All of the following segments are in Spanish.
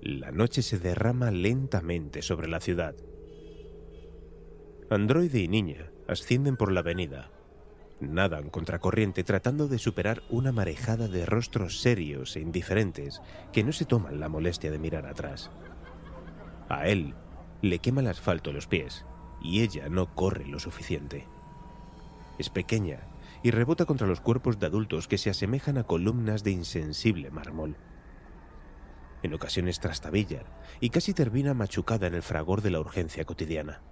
La noche se derrama lentamente sobre la ciudad. Androide y niña ascienden por la avenida. Nadan contracorriente tratando de superar una marejada de rostros serios e indiferentes que no se toman la molestia de mirar atrás. A él le quema el asfalto en los pies y ella no corre lo suficiente. Es pequeña y rebota contra los cuerpos de adultos que se asemejan a columnas de insensible mármol. En ocasiones trastabilla y casi termina machucada en el fragor de la urgencia cotidiana.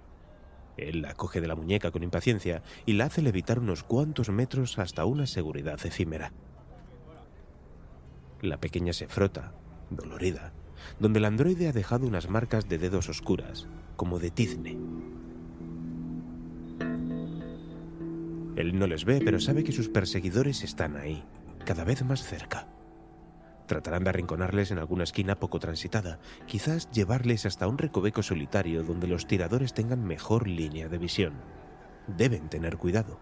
Él la coge de la muñeca con impaciencia y la hace levitar unos cuantos metros hasta una seguridad efímera. La pequeña se frota, dolorida, donde el androide ha dejado unas marcas de dedos oscuras, como de tizne. Él no les ve, pero sabe que sus perseguidores están ahí, cada vez más cerca. Tratarán de arrinconarles en alguna esquina poco transitada, quizás llevarles hasta un recoveco solitario donde los tiradores tengan mejor línea de visión. Deben tener cuidado.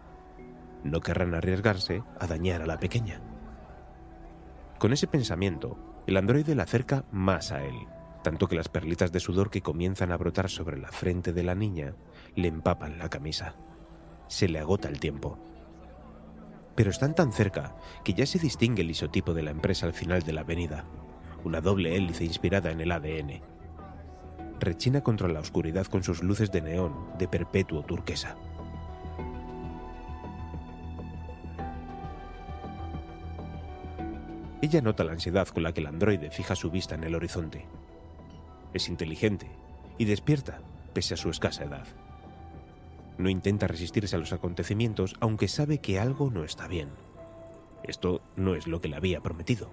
No querrán arriesgarse a dañar a la pequeña. Con ese pensamiento, el androide la acerca más a él, tanto que las perlitas de sudor que comienzan a brotar sobre la frente de la niña le empapan la camisa. Se le agota el tiempo. Pero están tan cerca que ya se distingue el isotipo de la empresa al final de la avenida, una doble hélice inspirada en el ADN. Rechina contra la oscuridad con sus luces de neón de perpetuo turquesa. Ella nota la ansiedad con la que el androide fija su vista en el horizonte. Es inteligente y despierta pese a su escasa edad. No intenta resistirse a los acontecimientos, aunque sabe que algo no está bien. Esto no es lo que le había prometido.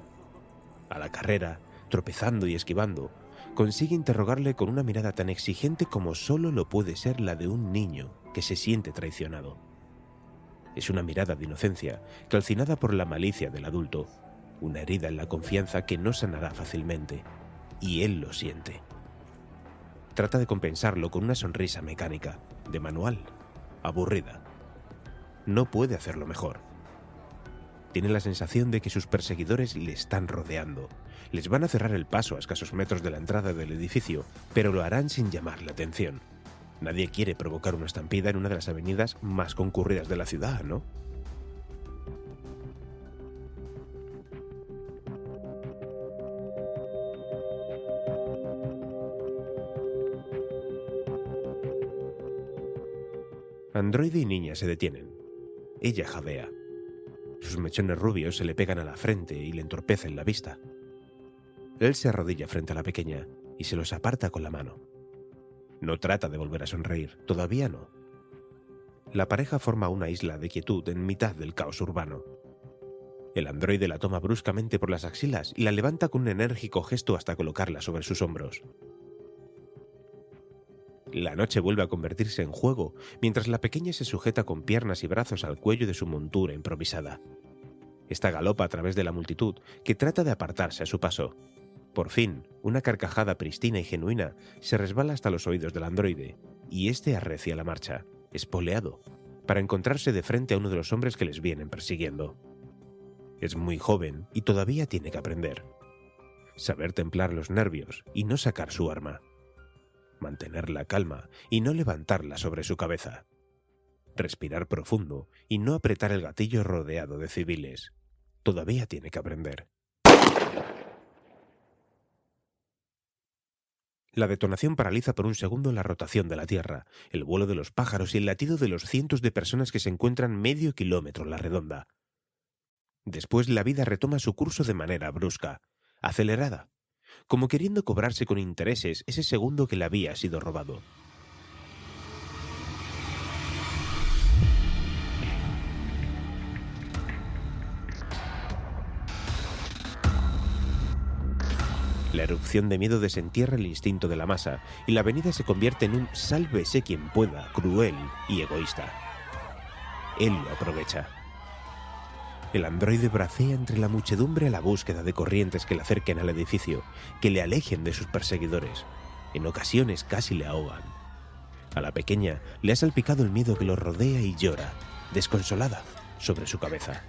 A la carrera, tropezando y esquivando, consigue interrogarle con una mirada tan exigente como solo lo puede ser la de un niño que se siente traicionado. Es una mirada de inocencia, calcinada por la malicia del adulto, una herida en la confianza que no sanará fácilmente, y él lo siente. Trata de compensarlo con una sonrisa mecánica, de manual, aburrida. No puede hacerlo mejor. Tiene la sensación de que sus perseguidores le están rodeando. Les van a cerrar el paso a escasos metros de la entrada del edificio, pero lo harán sin llamar la atención. Nadie quiere provocar una estampida en una de las avenidas más concurridas de la ciudad, ¿no? Androide y niña se detienen. Ella jadea. Sus mechones rubios se le pegan a la frente y le entorpecen la vista. Él se arrodilla frente a la pequeña y se los aparta con la mano. No trata de volver a sonreír, todavía no. La pareja forma una isla de quietud en mitad del caos urbano. El androide la toma bruscamente por las axilas y la levanta con un enérgico gesto hasta colocarla sobre sus hombros. La noche vuelve a convertirse en juego, mientras la pequeña se sujeta con piernas y brazos al cuello de su montura improvisada. Esta galopa a través de la multitud, que trata de apartarse a su paso. Por fin, una carcajada pristina y genuina se resbala hasta los oídos del androide, y este arrecia la marcha, espoleado, para encontrarse de frente a uno de los hombres que les vienen persiguiendo. Es muy joven y todavía tiene que aprender. Saber templar los nervios y no sacar su arma. Mantener la calma y no levantarla sobre su cabeza. Respirar profundo y no apretar el gatillo rodeado de civiles. Todavía tiene que aprender. La detonación paraliza por un segundo la rotación de la Tierra, el vuelo de los pájaros y el latido de los cientos de personas que se encuentran medio kilómetro a la redonda. Después la vida retoma su curso de manera brusca, acelerada, como queriendo cobrarse con intereses ese segundo que le había sido robado. La erupción de miedo desentierra el instinto de la masa y la avenida se convierte en un sálvese quien pueda, cruel y egoísta. Él lo aprovecha. El androide bracea entre la muchedumbre a la búsqueda de corrientes que le acerquen al edificio, que le alejen de sus perseguidores. En ocasiones casi le ahogan. A la pequeña le ha salpicado el miedo que lo rodea y llora, desconsolada, sobre su cabeza.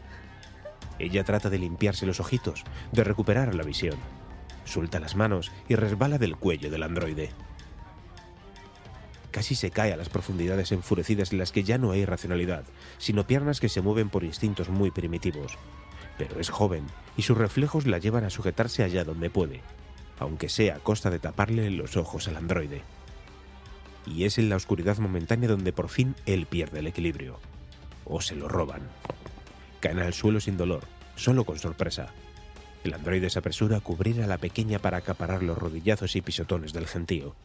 Ella trata de limpiarse los ojitos, de recuperar la visión. Suelta las manos y resbala del cuello del androide. Casi se cae a las profundidades enfurecidas en las que ya no hay racionalidad, sino piernas que se mueven por instintos muy primitivos. Pero es joven y sus reflejos la llevan a sujetarse allá donde puede, aunque sea a costa de taparle los ojos al androide. Y es en la oscuridad momentánea donde por fin él pierde el equilibrio. O se lo roban. Caen al suelo sin dolor, solo con sorpresa. El androide se apresura a cubrir a la pequeña para acaparar los rodillazos y pisotones del gentío.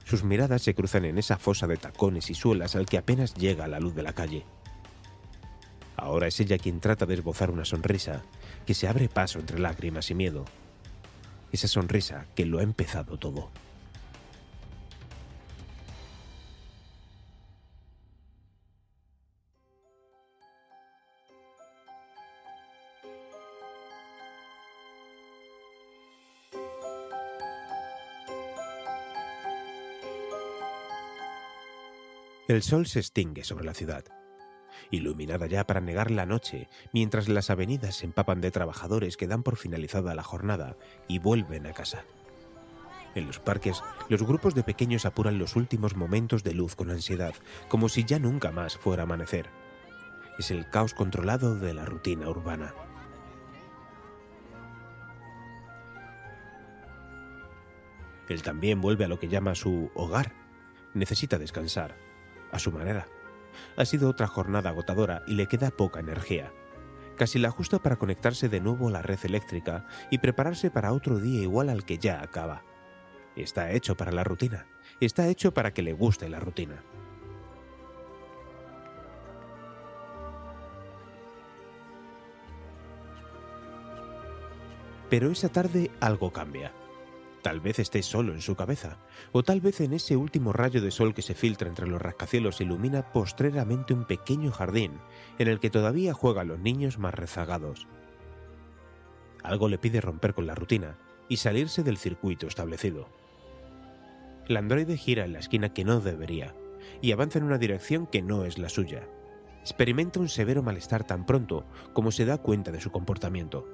Sus miradas se cruzan en esa fosa de tacones y suelas al que apenas llega la luz de la calle. Ahora es ella quien trata de esbozar una sonrisa que se abre paso entre lágrimas y miedo. Esa sonrisa que lo ha empezado todo. El sol se extingue sobre la ciudad, iluminada ya para negar la noche, mientras las avenidas se empapan de trabajadores que dan por finalizada la jornada y vuelven a casa. En los parques, los grupos de pequeños apuran los últimos momentos de luz con ansiedad, como si ya nunca más fuera a amanecer. Es el caos controlado de la rutina urbana. Él también vuelve a lo que llama su hogar. Necesita descansar, a su manera. Ha sido otra jornada agotadora y le queda poca energía. Casi la justa para conectarse de nuevo a la red eléctrica y prepararse para otro día igual al que ya acaba. Está hecho para la rutina. Está hecho para que le guste la rutina. Pero esa tarde algo cambia. Tal vez esté solo en su cabeza, o tal vez en ese último rayo de sol que se filtra entre los rascacielos ilumina postreramente un pequeño jardín en el que todavía juegan los niños más rezagados. Algo le pide romper con la rutina y salirse del circuito establecido. El androide gira en la esquina que no debería y avanza en una dirección que no es la suya. Experimenta un severo malestar tan pronto como se da cuenta de su comportamiento.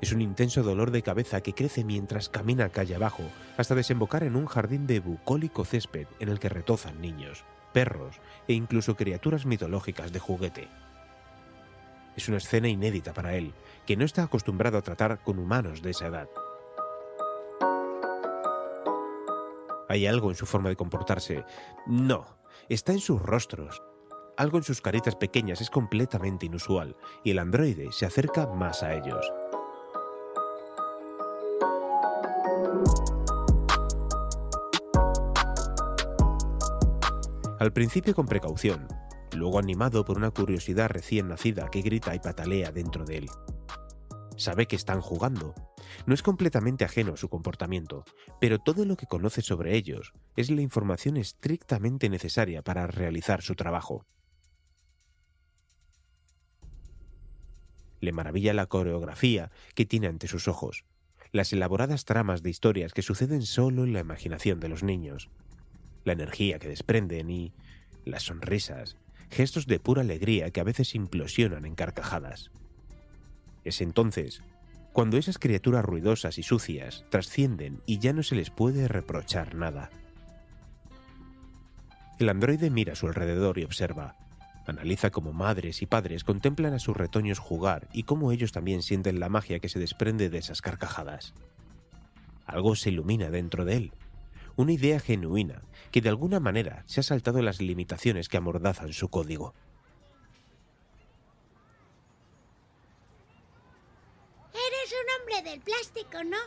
Es un intenso dolor de cabeza que crece mientras camina calle abajo hasta desembocar en un jardín de bucólico césped en el que retozan niños, perros e incluso criaturas mitológicas de juguete. Es una escena inédita para él, que no está acostumbrado a tratar con humanos de esa edad. ¿Hay algo en su forma de comportarse? No, está en sus rostros. Algo en sus caritas pequeñas es completamente inusual y el androide se acerca más a ellos. Al principio con precaución, luego animado por una curiosidad recién nacida que grita y patalea dentro de él. Sabe que están jugando. No es completamente ajeno a su comportamiento, pero todo lo que conoce sobre ellos es la información estrictamente necesaria para realizar su trabajo. Le maravilla la coreografía que tiene ante sus ojos, las elaboradas tramas de historias que suceden solo en la imaginación de los niños, la energía que desprenden y las sonrisas, gestos de pura alegría que a veces implosionan en carcajadas. Es entonces cuando esas criaturas ruidosas y sucias trascienden y ya no se les puede reprochar nada. El androide mira a su alrededor y observa. Analiza cómo madres y padres contemplan a sus retoños jugar y cómo ellos también sienten la magia que se desprende de esas carcajadas. Algo se ilumina dentro de él. Una idea genuina que de alguna manera se ha saltado las limitaciones que amordazan su código. Eres un hombre del plástico, ¿no?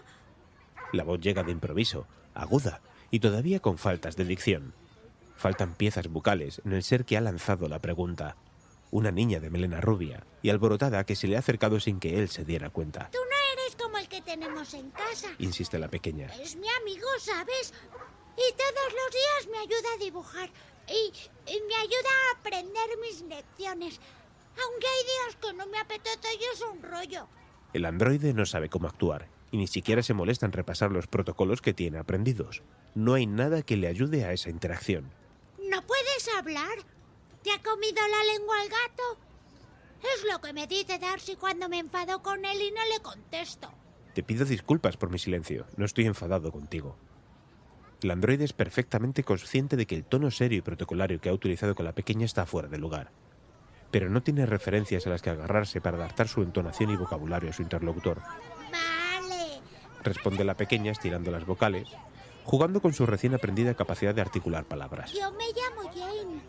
La voz llega de improviso, aguda y todavía con faltas de dicción. Faltan piezas bucales en el ser que ha lanzado la pregunta. Una niña de melena rubia y alborotada que se le ha acercado sin que él se diera cuenta. Tú no eres como el que tenemos en casa. Insiste la pequeña. Es mi amigo, ¿sabes? Y todos los días me ayuda a dibujar. Y me ayuda a aprender mis lecciones. Aunque hay días que no me apetece y es un rollo. El androide no sabe cómo actuar y ni siquiera se molesta en repasar los protocolos que tiene aprendidos. No hay nada que le ayude a esa interacción. ¿No puedes hablar? ¿Te ha comido la lengua el gato? Es lo que me dice Darcy cuando me enfado con él y no le contesto. Te pido disculpas por mi silencio, no estoy enfadado contigo. El androide es perfectamente consciente de que el tono serio y protocolario que ha utilizado con la pequeña está fuera de lugar, pero no tiene referencias a las que agarrarse para adaptar su entonación y vocabulario a su interlocutor. Vale. Responde la pequeña estirando las vocales, jugando con su recién aprendida capacidad de articular palabras. Yo me llamo Jane.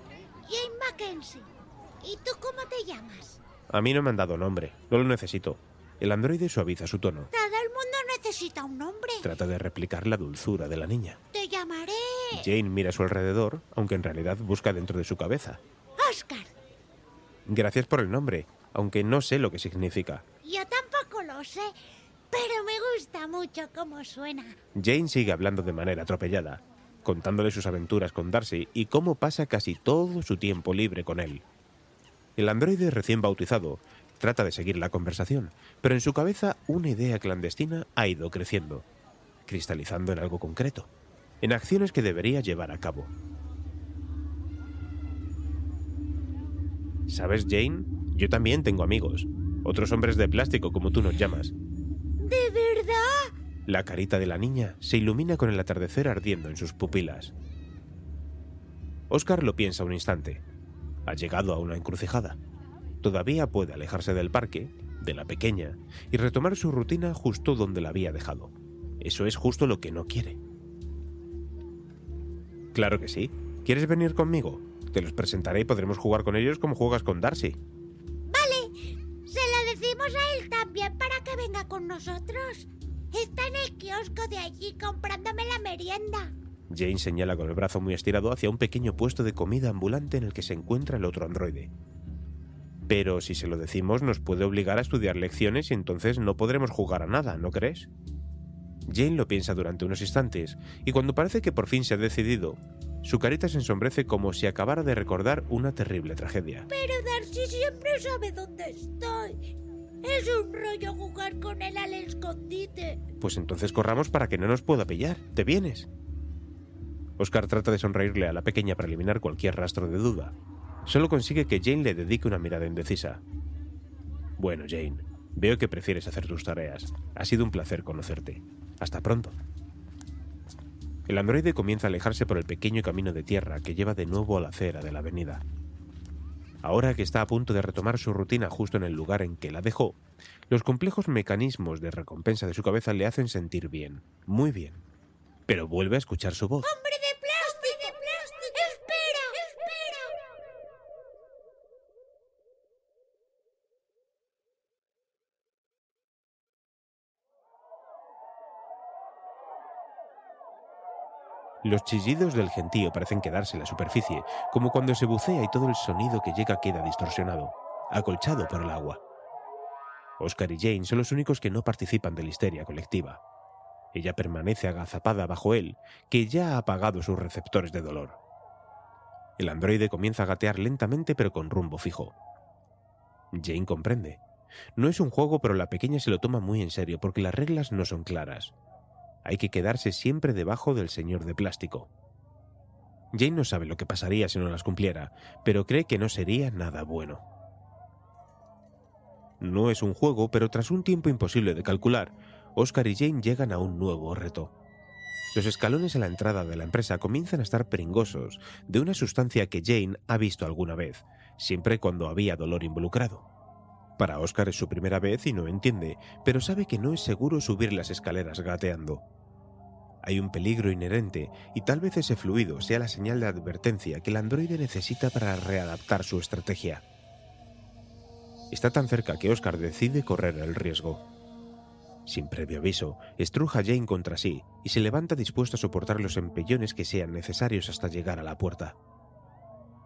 Jane Mackenzie. ¿Y tú cómo te llamas? A mí no me han dado nombre, no lo necesito. El androide suaviza su tono. Todo el mundo necesita un nombre. Trata de replicar la dulzura de la niña. Te llamaré... Jane mira a su alrededor, aunque en realidad busca dentro de su cabeza. Oscar. Gracias por el nombre, aunque no sé lo que significa. Yo tampoco lo sé, pero me gusta mucho cómo suena. Jane sigue hablando de manera atropellada, contándole sus aventuras con Darcy y cómo pasa casi todo su tiempo libre con él. El androide recién bautizado trata de seguir la conversación, pero en su cabeza una idea clandestina ha ido creciendo, cristalizando en algo concreto, en acciones que debería llevar a cabo. ¿Sabes, Jane? Yo también tengo amigos, otros hombres de plástico como tú nos llamas. ¿De verdad? La carita de la niña se ilumina con el atardecer ardiendo en sus pupilas. Oscar lo piensa un instante. Ha llegado a una encrucijada. Todavía puede alejarse del parque, de la pequeña, y retomar su rutina justo donde la había dejado. Eso es justo lo que no quiere. Claro que sí. ¿Quieres venir conmigo? Te los presentaré y podremos jugar con ellos como juegas con Darcy. Vale, se lo decimos a él también para que venga con nosotros. Está en el kiosco de allí comprándome la merienda. Jane señala con el brazo muy estirado hacia un pequeño puesto de comida ambulante en el que se encuentra el otro androide. Pero si se lo decimos nos puede obligar a estudiar lecciones y entonces no podremos jugar a nada, ¿no crees? Jane lo piensa durante unos instantes y cuando parece que por fin se ha decidido, su carita se ensombrece como si acabara de recordar una terrible tragedia. Pero Darcy siempre sabe dónde estoy. Es un rollo jugar con él al escondite. Pues entonces corramos para que no nos pueda pillar. ¿Te vienes? Oscar trata de sonreírle a la pequeña para eliminar cualquier rastro de duda. Solo consigue que Jane le dedique una mirada indecisa. Bueno, Jane, veo que prefieres hacer tus tareas. Ha sido un placer conocerte. Hasta pronto. El androide comienza a alejarse por el pequeño camino de tierra que lleva de nuevo a la acera de la avenida. Ahora que está a punto de retomar su rutina justo en el lugar en que la dejó, los complejos mecanismos de recompensa de su cabeza le hacen sentir bien, muy bien. Pero vuelve a escuchar su voz. ¡Hombre de plástico! ¡De plástico! ¡Espera! ¡Espera! Los chillidos del gentío parecen quedarse en la superficie, como cuando se bucea y todo el sonido que llega queda distorsionado, acolchado por el agua. Oscar y Jane son los únicos que no participan de la histeria colectiva. Ella permanece agazapada bajo él, que ya ha apagado sus receptores de dolor. El androide comienza a gatear lentamente pero con rumbo fijo. Jane comprende. No es un juego, pero la pequeña se lo toma muy en serio porque las reglas no son claras. Hay que quedarse siempre debajo del señor de plástico. Jane no sabe lo que pasaría si no las cumpliera, pero cree que no sería nada bueno. No es un juego, pero tras un tiempo imposible de calcular, Oscar y Jane llegan a un nuevo reto. Los escalones a la entrada de la empresa comienzan a estar pringosos de una sustancia que Jane ha visto alguna vez, siempre cuando había dolor involucrado. Para Oscar es su primera vez y no entiende, pero sabe que no es seguro subir las escaleras gateando. Hay un peligro inherente y tal vez ese fluido sea la señal de advertencia que el androide necesita para readaptar su estrategia. Está tan cerca que Oscar decide correr el riesgo. Sin previo aviso, estruja a Jane contra sí y se levanta dispuesto a soportar los empellones que sean necesarios hasta llegar a la puerta.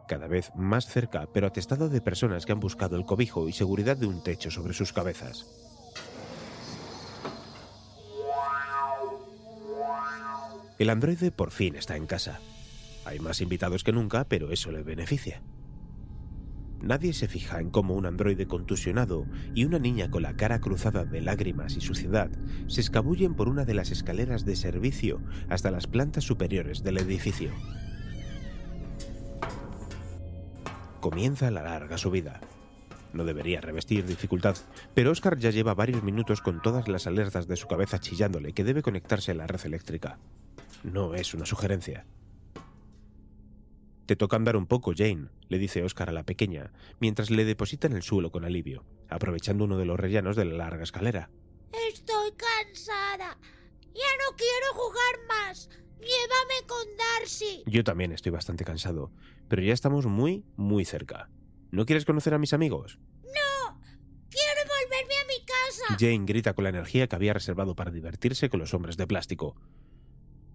Cada vez más cerca, pero atestado de personas que han buscado el cobijo y seguridad de un techo sobre sus cabezas. El androide por fin está en casa. Hay más invitados que nunca, pero eso le beneficia. Nadie se fija en cómo un androide contusionado y una niña con la cara cruzada de lágrimas y suciedad se escabullen por una de las escaleras de servicio hasta las plantas superiores del edificio. Comienza la larga subida. No debería revestir dificultad, pero Oscar ya lleva varios minutos con todas las alertas de su cabeza chillándole que debe conectarse a la red eléctrica. No es una sugerencia. «Te toca andar un poco, Jane», le dice Oscar a la pequeña, mientras le deposita en el suelo con alivio, aprovechando uno de los rellanos de la larga escalera. Estoy cansada. Ya no quiero jugar más. Llévame con Darcy. Yo también estoy bastante cansado, pero ya estamos muy cerca. ¿No quieres conocer a mis amigos? ¡No! ¡Quiero volverme a mi casa! Jane grita con la energía que había reservado para divertirse con los hombres de plástico.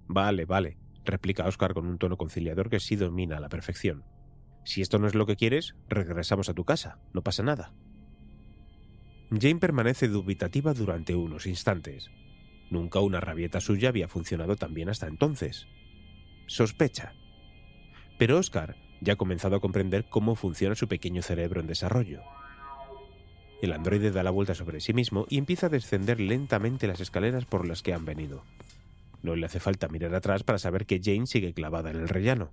Vale, replica Oscar con un tono conciliador que sí domina a la perfección. Si esto no es lo que quieres, regresamos a tu casa. No pasa nada. Jane permanece dubitativa durante unos instantes. Nunca una rabieta suya había funcionado tan bien hasta entonces. Sospecha. Pero Oscar ya ha comenzado a comprender cómo funciona su pequeño cerebro en desarrollo. El androide da la vuelta sobre sí mismo y empieza a descender lentamente las escaleras por las que han venido. No le hace falta mirar atrás para saber que Jane sigue clavada en el rellano.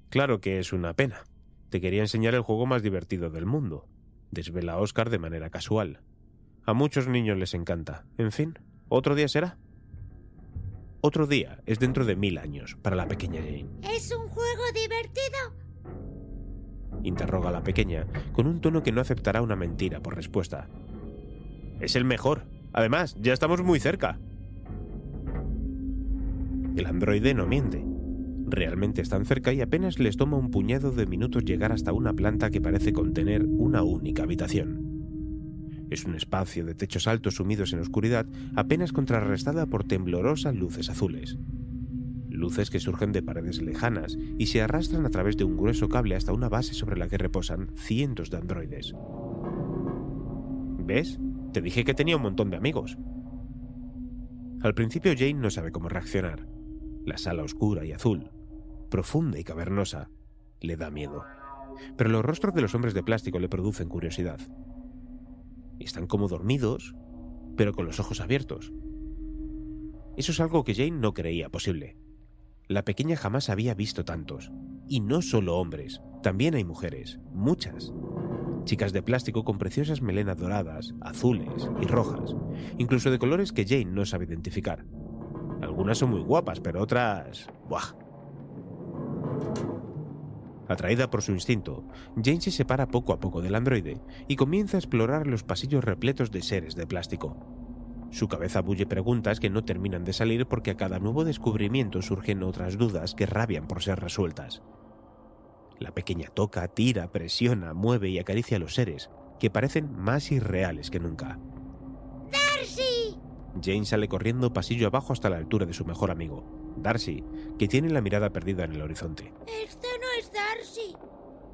Claro que es una pena. Te quería enseñar el juego más divertido del mundo. Desvela Oscar de manera casual. A muchos niños les encanta. En fin, otro día será. Otro día es dentro de 1000 años para la pequeña Jane. ¿Es un juego divertido? Interroga a la pequeña, con un tono que no aceptará una mentira por respuesta. Es el mejor. Además, ya estamos muy cerca. El androide no miente. Realmente están cerca y apenas les toma un puñado de minutos llegar hasta una planta que parece contener una única habitación. Es un espacio de techos altos sumidos en oscuridad, apenas contrarrestada por temblorosas luces azules. Luces que surgen de paredes lejanas y se arrastran a través de un grueso cable hasta una base sobre la que reposan cientos de androides. ¿Ves? Te dije que tenía un montón de amigos. Al principio Jane no sabe cómo reaccionar. La sala oscura y azul, profunda y cavernosa, le da miedo. Pero los rostros de los hombres de plástico le producen curiosidad. Están como dormidos, pero con los ojos abiertos. Eso es algo que Jane no creía posible. La pequeña jamás había visto tantos. Y no solo hombres, también hay mujeres, muchas. Chicas de plástico con preciosas melenas doradas, azules y rojas, incluso de colores que Jane no sabe identificar. Algunas son muy guapas, pero otras... ¡buah! Atraída por su instinto, Jane se separa poco a poco del androide y comienza a explorar los pasillos repletos de seres de plástico. Su cabeza bulle preguntas que no terminan de salir porque a cada nuevo descubrimiento surgen otras dudas que rabian por ser resueltas. La pequeña toca, tira, presiona, mueve y acaricia a los seres, que parecen más irreales que nunca. ¡Darcy! Jane sale corriendo pasillo abajo hasta la altura de su mejor amigo, Darcy, que tiene la mirada perdida en el horizonte. Este no es Darcy.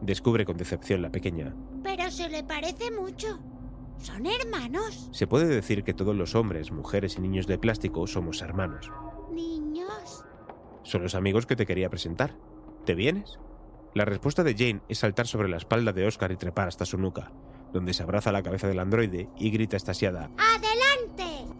Descubre con decepción la pequeña. Pero se le parece mucho. Son hermanos. Se puede decir que todos los hombres, mujeres y niños de plástico somos hermanos. ¿Niños? Son los amigos que te quería presentar. ¿Te vienes? La respuesta de Jane es saltar sobre la espalda de Oscar y trepar hasta su nuca, donde se abraza la cabeza del androide y grita extasiada: ¡Adelante!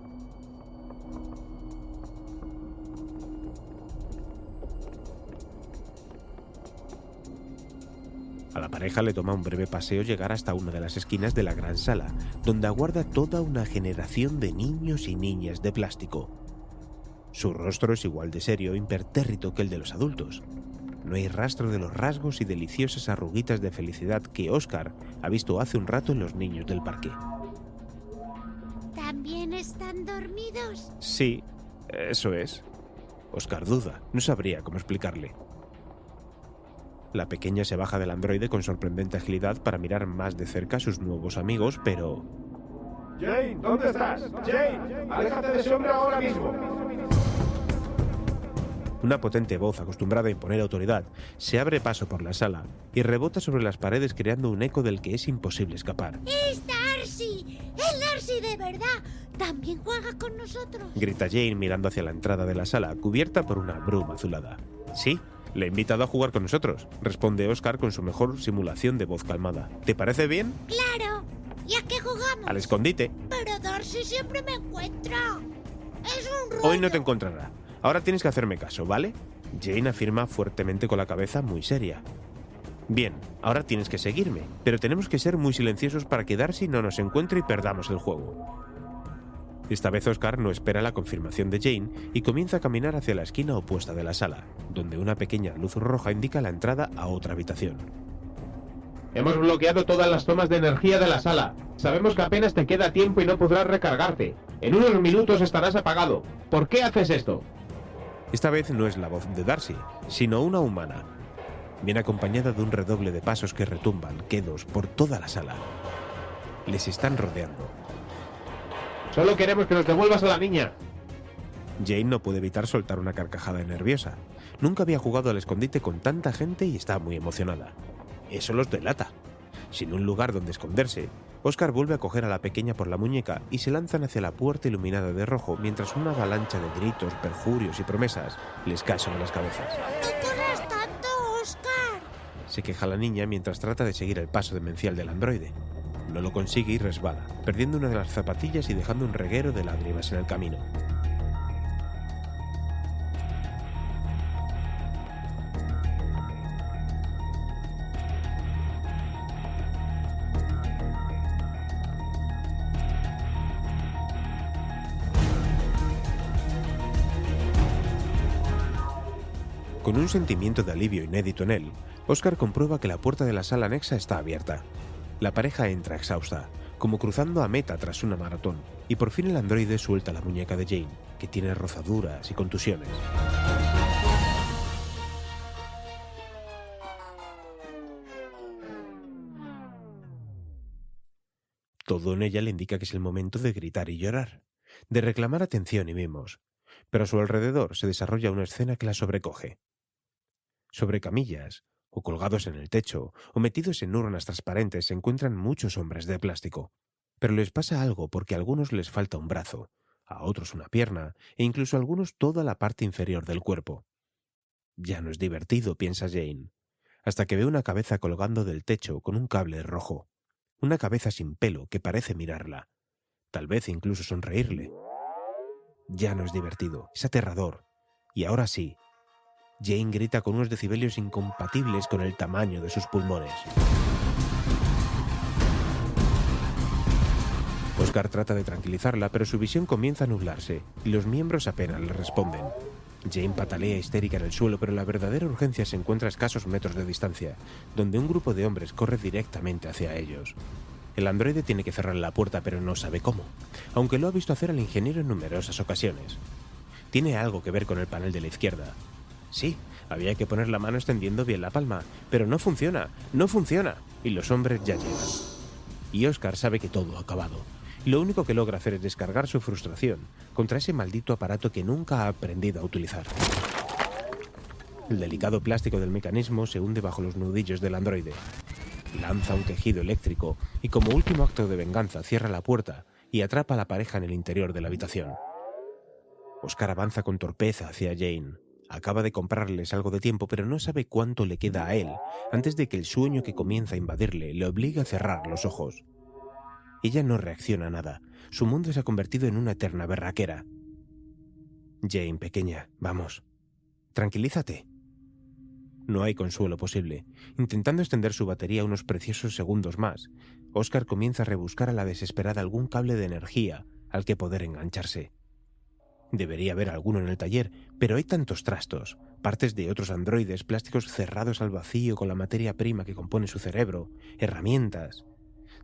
A la pareja le toma un breve paseo llegar hasta una de las esquinas de la gran sala, donde aguarda toda una generación de niños y niñas de plástico. Su rostro es igual de serio e impertérrito que el de los adultos. No hay rastro de los rasgos y deliciosas arruguitas de felicidad que Oscar ha visto hace un rato en los niños del parque. ¿También están dormidos? Sí, eso es. Oscar duda, no sabría cómo explicarle. La pequeña se baja del androide con sorprendente agilidad para mirar más de cerca a sus nuevos amigos, pero... Jane, ¿dónde estás? Jane, aléjate de ese hombre ahora mismo. Una potente voz acostumbrada a imponer autoridad se abre paso por la sala y rebota sobre las paredes creando un eco del que es imposible escapar. ¡Es Darcy! ¡Es Darcy de verdad! ¿También juega con nosotros? Grita Jane mirando hacia la entrada de la sala, cubierta por una bruma azulada. Sí, le he invitado a jugar con nosotros, responde Oscar con su mejor simulación de voz calmada. ¿Te parece bien? ¡Claro! ¿Y a qué jugamos? Al escondite. Pero Darcy siempre me encuentra. Es un rollo. Hoy no te encontrará. Ahora tienes que hacerme caso, ¿vale? Jane afirma fuertemente con la cabeza muy seria. Bien, ahora tienes que seguirme, pero tenemos que ser muy silenciosos para que Darcy no nos encuentre y perdamos el juego. Esta vez Oscar no espera la confirmación de Jane y comienza a caminar hacia la esquina opuesta de la sala, donde una pequeña luz roja indica la entrada a otra habitación. Hemos bloqueado todas las tomas de energía de la sala. Sabemos que apenas te queda tiempo y no podrás recargarte. En unos minutos estarás apagado. ¿Por qué haces esto? Esta vez no es la voz de Darcy, sino una humana. Viene acompañada de un redoble de pasos que retumban, quedos, por toda la sala. Les están rodeando. Solo queremos que nos devuelvas a la niña. Jane no puede evitar soltar una carcajada nerviosa. Nunca había jugado al escondite con tanta gente y está muy emocionada. Eso los delata. Sin un lugar donde esconderse, Oscar vuelve a coger a la pequeña por la muñeca y se lanzan hacia la puerta iluminada de rojo mientras una avalancha de gritos, perjurios y promesas les cae sobre las cabezas. ¡No corras tanto, Oscar! Se queja la niña mientras trata de seguir el paso demencial del androide. No lo consigue y resbala, perdiendo una de las zapatillas y dejando un reguero de lágrimas en el camino. Con un sentimiento de alivio inédito en él, Oscar comprueba que la puerta de la sala anexa está abierta. La pareja entra exhausta, como cruzando a meta tras una maratón, y por fin el androide suelta la muñeca de Jane, que tiene rozaduras y contusiones. Todo en ella le indica que es el momento de gritar y llorar, de reclamar atención y mimos, pero a su alrededor se desarrolla una escena que la sobrecoge. Sobre camillas, o colgados en el techo, o metidos en urnas transparentes se encuentran muchos hombres de plástico. Pero les pasa algo porque a algunos les falta un brazo, a otros una pierna, e incluso a algunos toda la parte inferior del cuerpo. Ya no es divertido, piensa Jane, hasta que ve una cabeza colgando del techo con un cable rojo. Una cabeza sin pelo que parece mirarla, tal vez incluso sonreírle. Ya no es divertido, es aterrador. Y ahora sí, Jane grita con unos decibelios incompatibles con el tamaño de sus pulmones. Oscar trata de tranquilizarla, pero su visión comienza a nublarse y los miembros apenas le responden. Jane patalea histérica en el suelo, pero la verdadera urgencia se encuentra a escasos metros de distancia, donde un grupo de hombres corre directamente hacia ellos. El androide tiene que cerrar la puerta, pero no sabe cómo, aunque lo ha visto hacer al ingeniero en numerosas ocasiones. Tiene algo que ver con el panel de la izquierda. Sí, había que poner la mano extendiendo bien la palma, pero no funciona, y los hombres ya llegan. Y Oscar sabe que todo ha acabado. Lo único que logra hacer es descargar su frustración contra ese maldito aparato que nunca ha aprendido a utilizar. El delicado plástico del mecanismo se hunde bajo los nudillos del androide. Lanza un quejido eléctrico y como último acto de venganza cierra la puerta y atrapa a la pareja en el interior de la habitación. Oscar avanza con torpeza hacia Jane. Acaba de comprarles algo de tiempo, pero no sabe cuánto le queda a él antes de que el sueño que comienza a invadirle le obligue a cerrar los ojos. Ella no reacciona a nada. Su mundo se ha convertido en una eterna berraquera. Jane, pequeña, vamos. Tranquilízate. No hay consuelo posible. Intentando extender su batería unos preciosos segundos más, Oscar comienza a rebuscar a la desesperada algún cable de energía al que poder engancharse. Debería haber alguno en el taller, pero hay tantos trastos, partes de otros androides, plásticos cerrados al vacío con la materia prima que compone su cerebro, herramientas.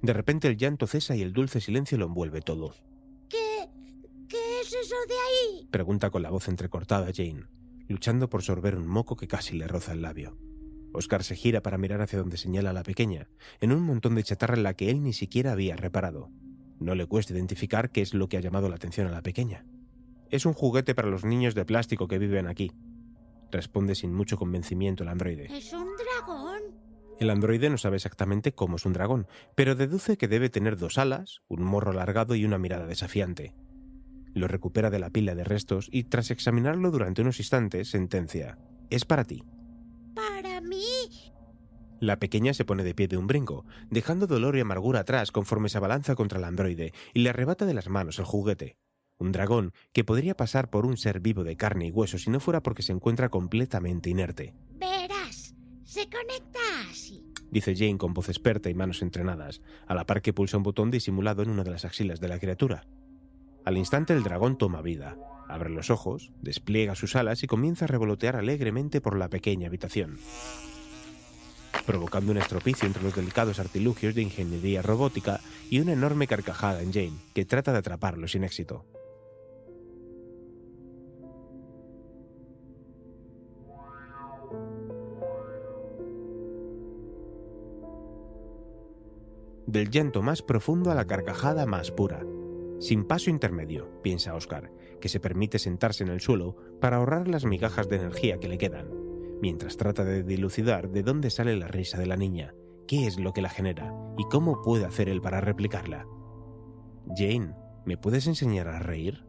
De repente el llanto cesa y el dulce silencio lo envuelve todo. ¿Qué es eso de ahí? Pregunta con la voz entrecortada Jane, luchando por sorber un moco que casi le roza el labio. Oscar se gira para mirar hacia donde señala a la pequeña, en un montón de chatarra en la que él ni siquiera había reparado. No le cuesta identificar qué es lo que ha llamado la atención a la pequeña. Es un juguete para los niños de plástico que viven aquí, responde sin mucho convencimiento el androide. Es un dragón. El androide no sabe exactamente cómo es un dragón, pero deduce que debe tener 2 alas, un morro alargado y una mirada desafiante. Lo recupera de la pila de restos y, tras examinarlo durante unos instantes, sentencia: «Es para ti». ¿Para mí? La pequeña se pone de pie de un brinco, dejando dolor y amargura atrás conforme se abalanza contra el androide y le arrebata de las manos el juguete. Un dragón que podría pasar por un ser vivo de carne y hueso si no fuera porque se encuentra completamente inerte. Verás, se conecta a así. dice Jane con voz experta y manos entrenadas, a la par que pulsa un botón disimulado en una de las axilas de la criatura. Al instante el dragón toma vida, abre los ojos, despliega sus alas y comienza a revolotear alegremente por la pequeña habitación, provocando un estropicio entre los delicados artilugios de ingeniería robótica y una enorme carcajada en Jane, que trata de atraparlo sin éxito. Del llanto más profundo a la carcajada más pura. Sin paso intermedio, piensa Oscar, que se permite sentarse en el suelo para ahorrar las migajas de energía que le quedan, mientras trata de dilucidar de dónde sale la risa de la niña, qué es lo que la genera y cómo puede hacer él para replicarla. Jane, ¿me puedes enseñar a reír?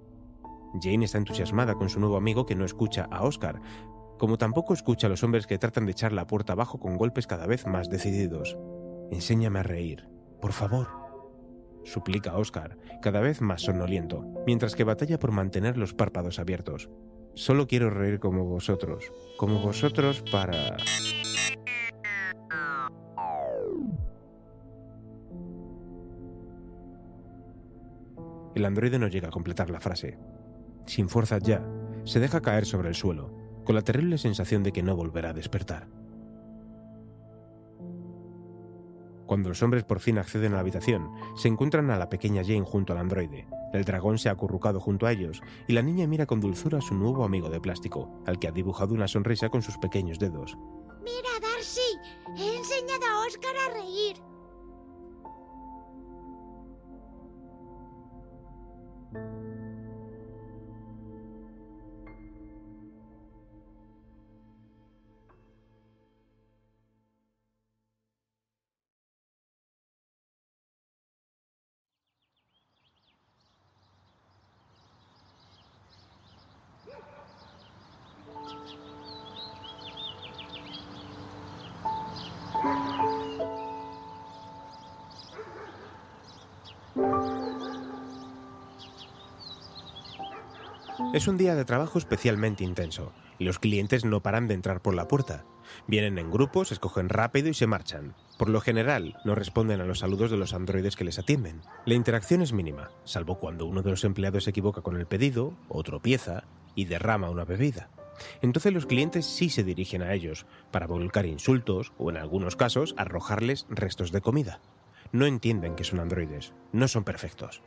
Jane está entusiasmada con su nuevo amigo que no escucha a Oscar, como tampoco escucha a los hombres que tratan de echar la puerta abajo con golpes cada vez más decididos. Enséñame a reír, por favor, suplica Oscar, cada vez más somnoliento, mientras que batalla por mantener los párpados abiertos. Solo quiero reír como vosotros para... El androide no llega a completar la frase. Sin fuerzas ya, se deja caer sobre el suelo, con la terrible sensación de que no volverá a despertar. Cuando los hombres por fin acceden a la habitación, se encuentran a la pequeña Jane junto al androide. El dragón se ha acurrucado junto a ellos y la niña mira con dulzura a su nuevo amigo de plástico, al que ha dibujado una sonrisa con sus pequeños dedos. Mira, Darcy, he enseñado a Oscar a reír. Es un día de trabajo especialmente intenso, y los clientes no paran de entrar por la puerta. Vienen en grupos, escogen rápido y se marchan. Por lo general, no responden a los saludos de los androides que les atienden. La interacción es mínima, salvo cuando uno de los empleados se equivoca con el pedido, o tropieza, y derrama una bebida. Entonces los clientes sí se dirigen a ellos, para volcar insultos, o en algunos casos, arrojarles restos de comida. No entienden que son androides, no son perfectos.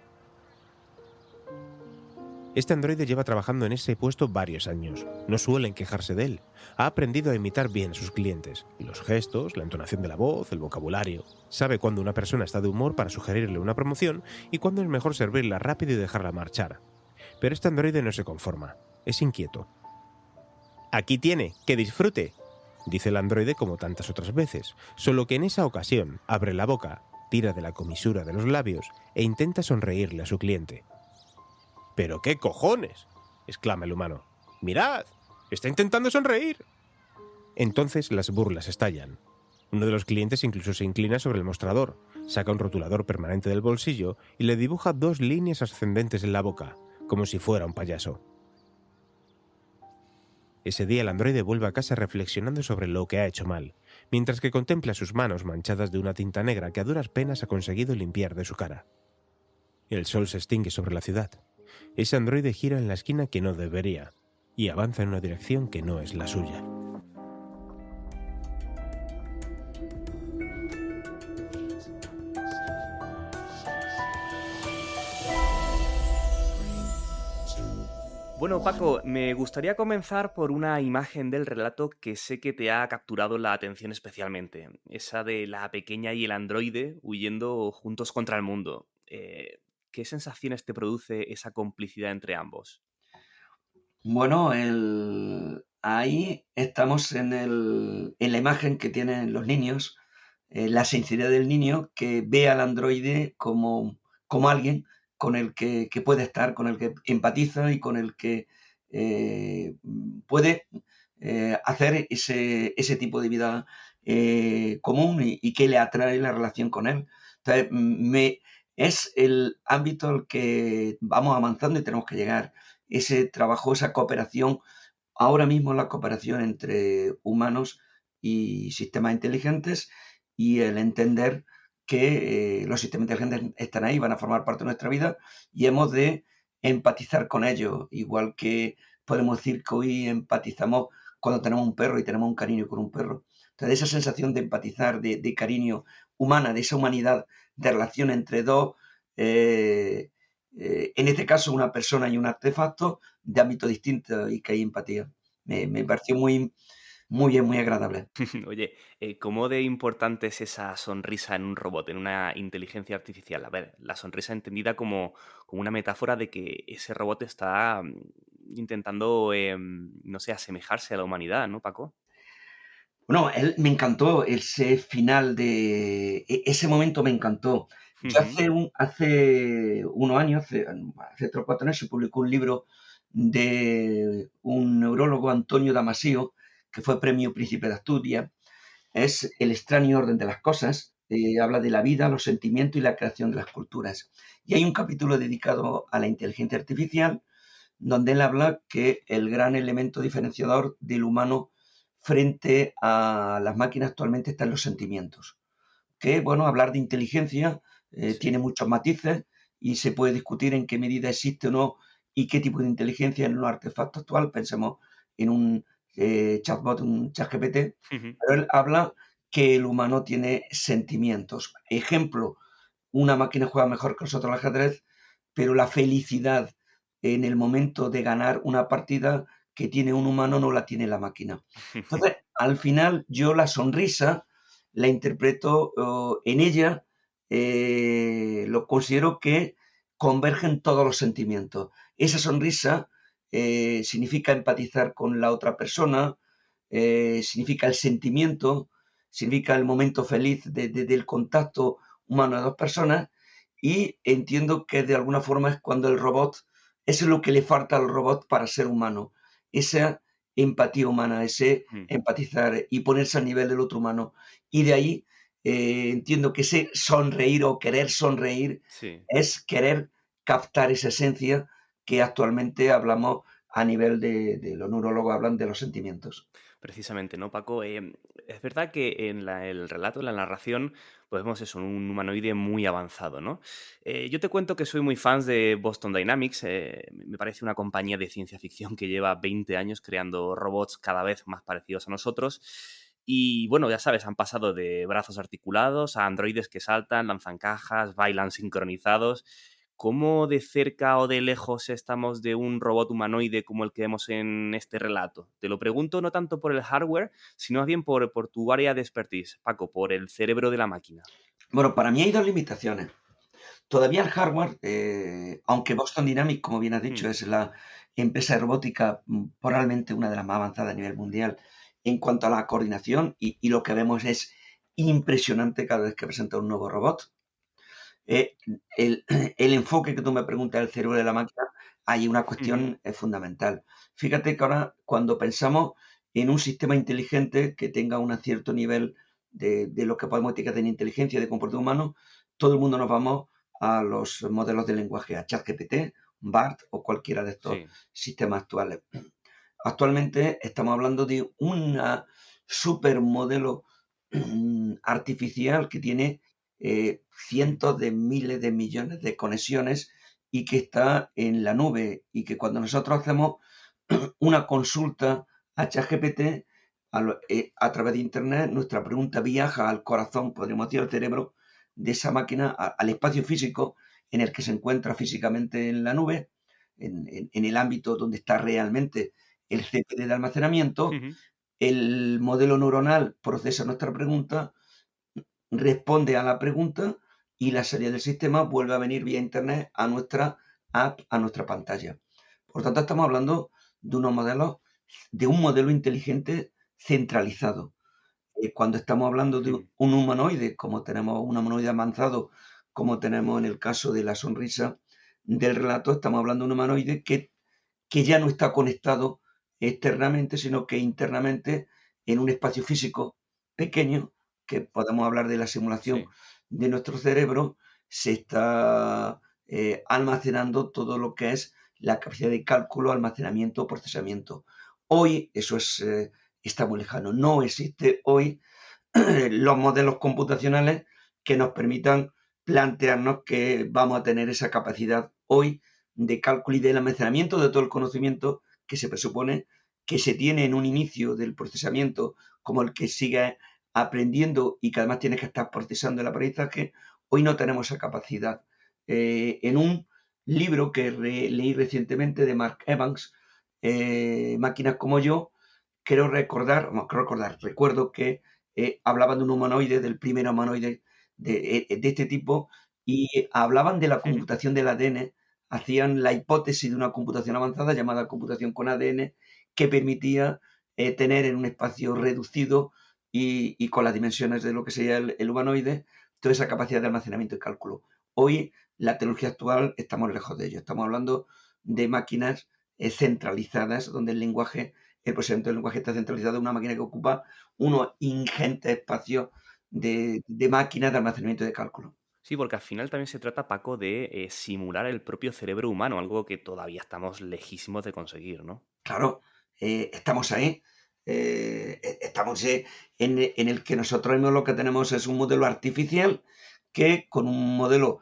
Este androide lleva trabajando en ese puesto varios años. No suelen quejarse de él. Ha aprendido a imitar bien a sus clientes. Los gestos, la entonación de la voz, el vocabulario. Sabe cuándo una persona está de humor para sugerirle una promoción y cuándo es mejor servirla rápido y dejarla marchar. Pero este androide no se conforma. Es inquieto. «Aquí tiene, que disfrute», dice el androide como tantas otras veces. Solo que en esa ocasión abre la boca, tira de la comisura de los labios e intenta sonreírle a su cliente. «¿Pero qué cojones?», exclama el humano. «¡Mirad! ¡Está intentando sonreír!». Entonces las burlas estallan. Uno de los clientes incluso se inclina sobre el mostrador, saca un rotulador permanente del bolsillo y le dibuja 2 líneas ascendentes en la boca, como si fuera un payaso. Ese día el androide vuelve a casa reflexionando sobre lo que ha hecho mal, mientras que contempla sus manos manchadas de una tinta negra que a duras penas ha conseguido limpiar de su cara. El sol se extingue sobre la ciudad. Ese androide gira en la esquina que no debería y avanza en una dirección que no es la suya. Bueno, Paco, me gustaría comenzar por una imagen del relato que sé que te ha capturado la atención especialmente, esa de la pequeña y el androide huyendo juntos contra el mundo. ¿Qué sensaciones te produce esa complicidad entre ambos? Bueno, ahí estamos en la imagen que tienen los niños, la sinceridad del niño que ve al androide como alguien con el que puede estar, con el que empatiza y con el que puede hacer ese tipo de vida común y que le atrae la relación con él. Entonces, es el ámbito al que vamos avanzando y tenemos que llegar. Ese trabajo, esa cooperación, ahora mismo la cooperación entre humanos y sistemas inteligentes, y el entender que los sistemas inteligentes están ahí, van a formar parte de nuestra vida y hemos de empatizar con ellos, igual que podemos decir que hoy empatizamos cuando tenemos un perro y tenemos un cariño con un perro. Entonces, esa sensación de empatizar, de cariño humana, de esa humanidad, de relación entre dos, en este caso una persona y un artefacto de ámbito distinto y que hay empatía. Me pareció muy bien, muy agradable. Oye, ¿cómo de importante es esa sonrisa en un robot, en una inteligencia artificial? A ver, la sonrisa entendida como una metáfora de que ese robot está intentando, no sé, asemejarse a la humanidad, ¿no, Paco? Bueno, me encantó ese final ese momento me encantó. Yo Ujú. hace unos años, hace 3 o 4 años, se publicó un libro de un neurólogo, Antonio Damasio, que fue premio Príncipe de Asturias. Es El extraño orden de las cosas. Habla de la vida, los sentimientos y la creación de las culturas. Y hay un capítulo dedicado a la inteligencia artificial, donde él habla que el gran elemento diferenciador del humano frente a las máquinas actualmente está en los sentimientos. Que, bueno, hablar de inteligencia tiene Sí. muchos matices y se puede discutir en qué medida existe o no y qué tipo de inteligencia en un artefacto actual. Pensemos en un chatbot, un ChatGPT, Ujú. pero él habla que el humano tiene sentimientos. Ejemplo, una máquina juega mejor que nosotros al ajedrez, pero la felicidad en el momento de ganar una partida que tiene un humano no la tiene la máquina. Entonces, al final, yo la sonrisa la interpreto en ella, lo considero que convergen todos los sentimientos. Esa sonrisa significa empatizar con la otra persona, significa el sentimiento, significa el momento feliz del contacto humano de dos personas, y entiendo que de alguna forma es cuando el robot, eso es lo que le falta al robot para ser humano, esa empatía humana, ese Ujú. empatizar y ponerse al nivel del otro humano. Y de ahí entiendo que ese sonreír o querer sonreír Sí. es querer captar esa esencia que actualmente hablamos a nivel de los neurólogos hablan de los sentimientos. Precisamente, ¿no, Paco? Es verdad que en el relato, en la narración, pues vemos eso, un humanoide muy avanzado, ¿no? Yo te cuento que soy muy fan de Boston Dynamics. Me parece una compañía de ciencia ficción que lleva 20 años creando robots cada vez más parecidos a nosotros. Y bueno, ya sabes, han pasado de brazos articulados a androides que saltan, lanzan cajas, bailan sincronizados. ¿Cómo de cerca o de lejos estamos de un robot humanoide como el que vemos en este relato? Te lo pregunto no tanto por el hardware, sino más bien por tu área de expertise, Paco, por el cerebro de la máquina. Bueno, para mí hay dos limitaciones. Todavía el hardware, aunque Boston Dynamics, como bien has Hmm. dicho, es la empresa de robótica probablemente una de las más avanzadas a nivel mundial en cuanto a la coordinación, y lo que vemos es impresionante cada vez que presenta un nuevo robot. Eh, el, el enfoque que tú me preguntas del cerebro de la máquina, hay una Ujú. cuestión fundamental. Fíjate que ahora cuando pensamos en un sistema inteligente que tenga un cierto nivel de lo que podemos etiquetar en inteligencia de comportamiento humano, todo el mundo nos vamos a los modelos de lenguaje, a ChatGPT, BART o cualquiera de estos Sí. sistemas actuales. Actualmente estamos hablando de una supermodelo artificial que tiene cientos de miles de millones de conexiones y que está en la nube, y que cuando nosotros hacemos una consulta a ChatGPT a través de Internet, nuestra pregunta viaja al corazón, podríamos decir al cerebro de esa máquina, al espacio físico en el que se encuentra físicamente en la nube, en el ámbito donde está realmente el CPU de almacenamiento. Ujú. El modelo neuronal procesa nuestra pregunta, responde a la pregunta, y la salida del sistema vuelve a venir vía Internet a nuestra app, a nuestra pantalla. Por tanto, estamos hablando de unos modelos, de un modelo inteligente centralizado. Cuando estamos hablando de Ujú. un humanoide, como tenemos un humanoide avanzado, como tenemos en el caso de la sonrisa del relato, estamos hablando de un humanoide que ya no está conectado externamente, sino que internamente en un espacio físico pequeño, que podemos hablar de la simulación Sí. de nuestro cerebro, se está almacenando todo lo que es la capacidad de cálculo, almacenamiento, procesamiento. Hoy eso es está muy lejano. No existe hoy los modelos computacionales que nos permitan plantearnos que vamos a tener esa capacidad hoy de cálculo y del almacenamiento de todo el conocimiento que se presupone que se tiene en un inicio del procesamiento, como el que sigue aprendiendo y que además tienes que estar procesando el aprendizaje. Hoy no tenemos esa capacidad. En un libro que leí recientemente de Mark Evans, Máquinas como yo, recuerdo que hablaban de un humanoide, del primer humanoide de este tipo, y hablaban de la computación del ADN, hacían la hipótesis de una computación avanzada llamada computación con ADN, que permitía tener en un espacio reducido y con las dimensiones de lo que sería el humanoide, toda esa capacidad de almacenamiento y cálculo. Hoy, la tecnología actual, estamos lejos de ello. Estamos hablando de máquinas centralizadas, donde el procesamiento del lenguaje está centralizado en una máquina que ocupa unos ingentes espacios de máquinas de almacenamiento y de cálculo. Sí, porque al final también se trata, Paco, de simular el propio cerebro humano, algo que todavía estamos lejísimos de conseguir, ¿no? Claro, estamos ahí. Estamos en el que nosotros mismos lo que tenemos es un modelo artificial que con un modelo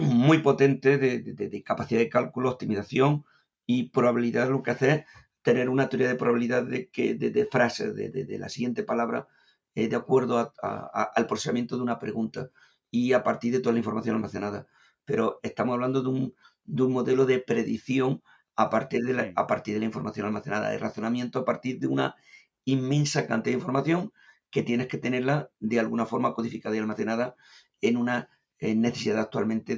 muy potente de capacidad de cálculo, optimización y probabilidad, lo que hace es tener una teoría de probabilidad de frases, de la siguiente palabra, de acuerdo al procesamiento de una pregunta y a partir de toda la información almacenada. Pero estamos hablando de un modelo de predicción a partir de la información almacenada, de razonamiento a partir de una inmensa cantidad de información que tienes que tenerla de alguna forma codificada y almacenada en una necesidad actualmente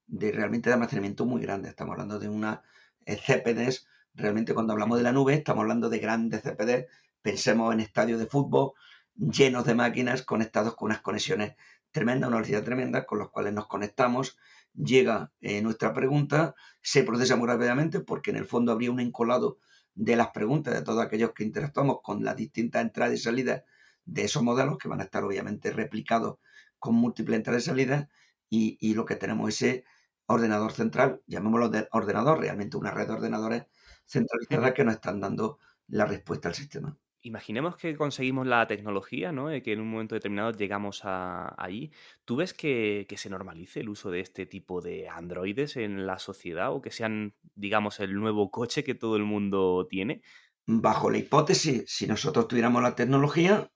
realmente de almacenamiento muy grande. Estamos hablando de unas CPDs, realmente cuando hablamos de la nube estamos hablando de grandes CPDs. Pensemos en estadios de fútbol llenos de máquinas conectados con unas conexiones tremendas, una velocidad tremenda, con los cuales nos conectamos. Llega nuestra pregunta, se procesa muy rápidamente porque en el fondo habría un encolado de las preguntas de todos aquellos que interactuamos con las distintas entradas y salidas de esos modelos que van a estar obviamente replicados con múltiples entradas y salidas y lo que tenemos es ese ordenador central, llamémoslo ordenador, realmente una red de ordenadores centralizada que nos están dando la respuesta al sistema. Imaginemos que conseguimos la tecnología, ¿no? Que en un momento determinado llegamos allí. ¿Tú ves que se normalice el uso de este tipo de androides en la sociedad o que sean, digamos, el nuevo coche que todo el mundo tiene? Bajo la hipótesis, si nosotros tuviéramos la tecnología,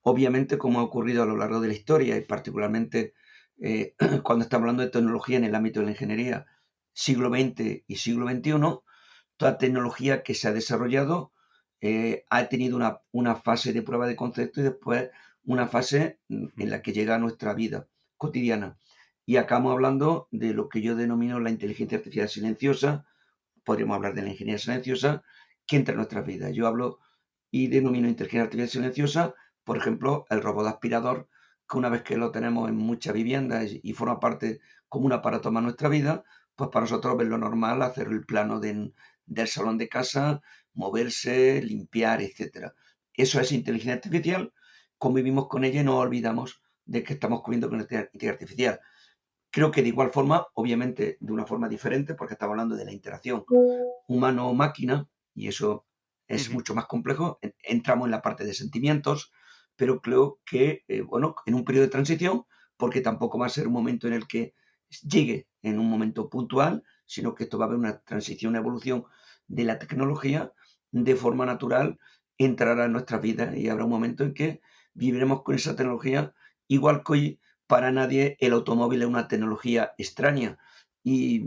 obviamente como ha ocurrido a lo largo de la historia y particularmente cuando estamos hablando de tecnología en el ámbito de la ingeniería, siglo XX y siglo XXI, toda tecnología que se ha desarrollado ha tenido una fase de prueba de concepto y después una fase en la que llega a nuestra vida cotidiana. Y acabamos hablando de lo que yo denomino la inteligencia artificial silenciosa, podríamos hablar de la ingeniería silenciosa, que entra en nuestras vidas. Yo hablo y denomino inteligencia artificial silenciosa, por ejemplo, el robot aspirador, que una vez que lo tenemos en muchas viviendas y forma parte como un aparato más de nuestra vida, pues para nosotros es lo normal hacer el plano del salón de casa, moverse, limpiar, etc. Eso es inteligencia artificial, convivimos con ella y no olvidamos de que estamos comiendo con inteligencia artificial. Creo que de igual forma, obviamente de una forma diferente, porque estamos hablando de la interacción humano-máquina, y eso es mucho más complejo, entramos en la parte de sentimientos, pero creo que, en un periodo de transición, porque tampoco va a ser un momento en el que llegue en un momento puntual, sino que esto va a haber una transición, una evolución de la tecnología de forma natural, entrará en nuestras vidas y habrá un momento en que viviremos con esa tecnología, igual que hoy para nadie el automóvil es una tecnología extraña y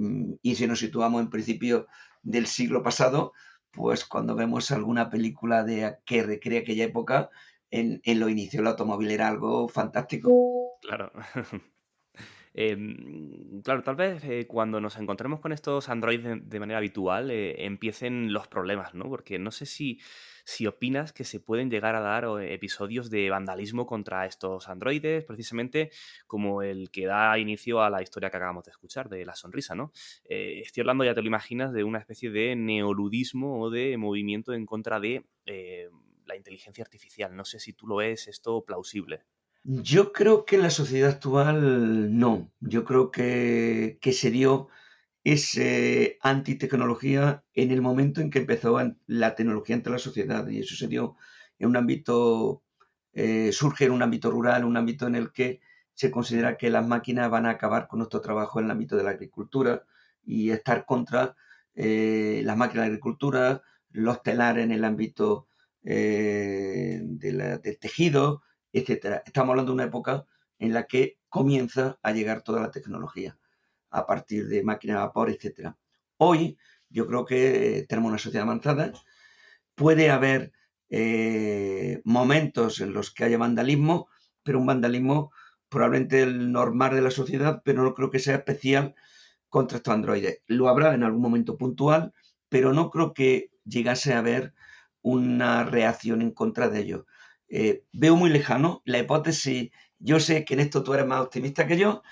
si nos situamos en principio del siglo pasado, pues cuando vemos alguna película que recrea aquella época, en los inicios el automóvil era algo fantástico. Claro. Claro, tal vez cuando nos encontremos con estos androides de manera habitual empiecen los problemas, ¿no? Porque no sé si opinas que se pueden llegar a dar episodios de vandalismo contra estos androides, precisamente como el que da inicio a la historia que acabamos de escuchar, de la sonrisa, ¿no? Estoy hablando, ya te lo imaginas, de una especie de neoludismo o de movimiento en contra de la inteligencia artificial. No sé si tú lo ves esto plausible. Yo creo que en la sociedad actual no. Yo creo que se dio ese antitecnología en el momento en que empezó la tecnología entre la sociedad y eso se dio en un ámbito, surge en un ámbito rural, un ámbito en el que se considera que las máquinas van a acabar con nuestro trabajo en el ámbito de la agricultura y estar contra las máquinas de la agricultura, los telares en el ámbito del tejido, etcétera. Estamos hablando de una época en la que comienza a llegar toda la tecnología a partir de máquinas de vapor, etcétera. Hoy yo creo que tenemos una sociedad avanzada. Puede haber momentos en los que haya vandalismo, pero un vandalismo probablemente el normal de la sociedad, pero no creo que sea especial contra estos androides. Lo habrá en algún momento puntual, pero no creo que llegase a haber una reacción en contra de ellos. Veo muy lejano la hipótesis. Yo sé que en esto tú eres más optimista que yo,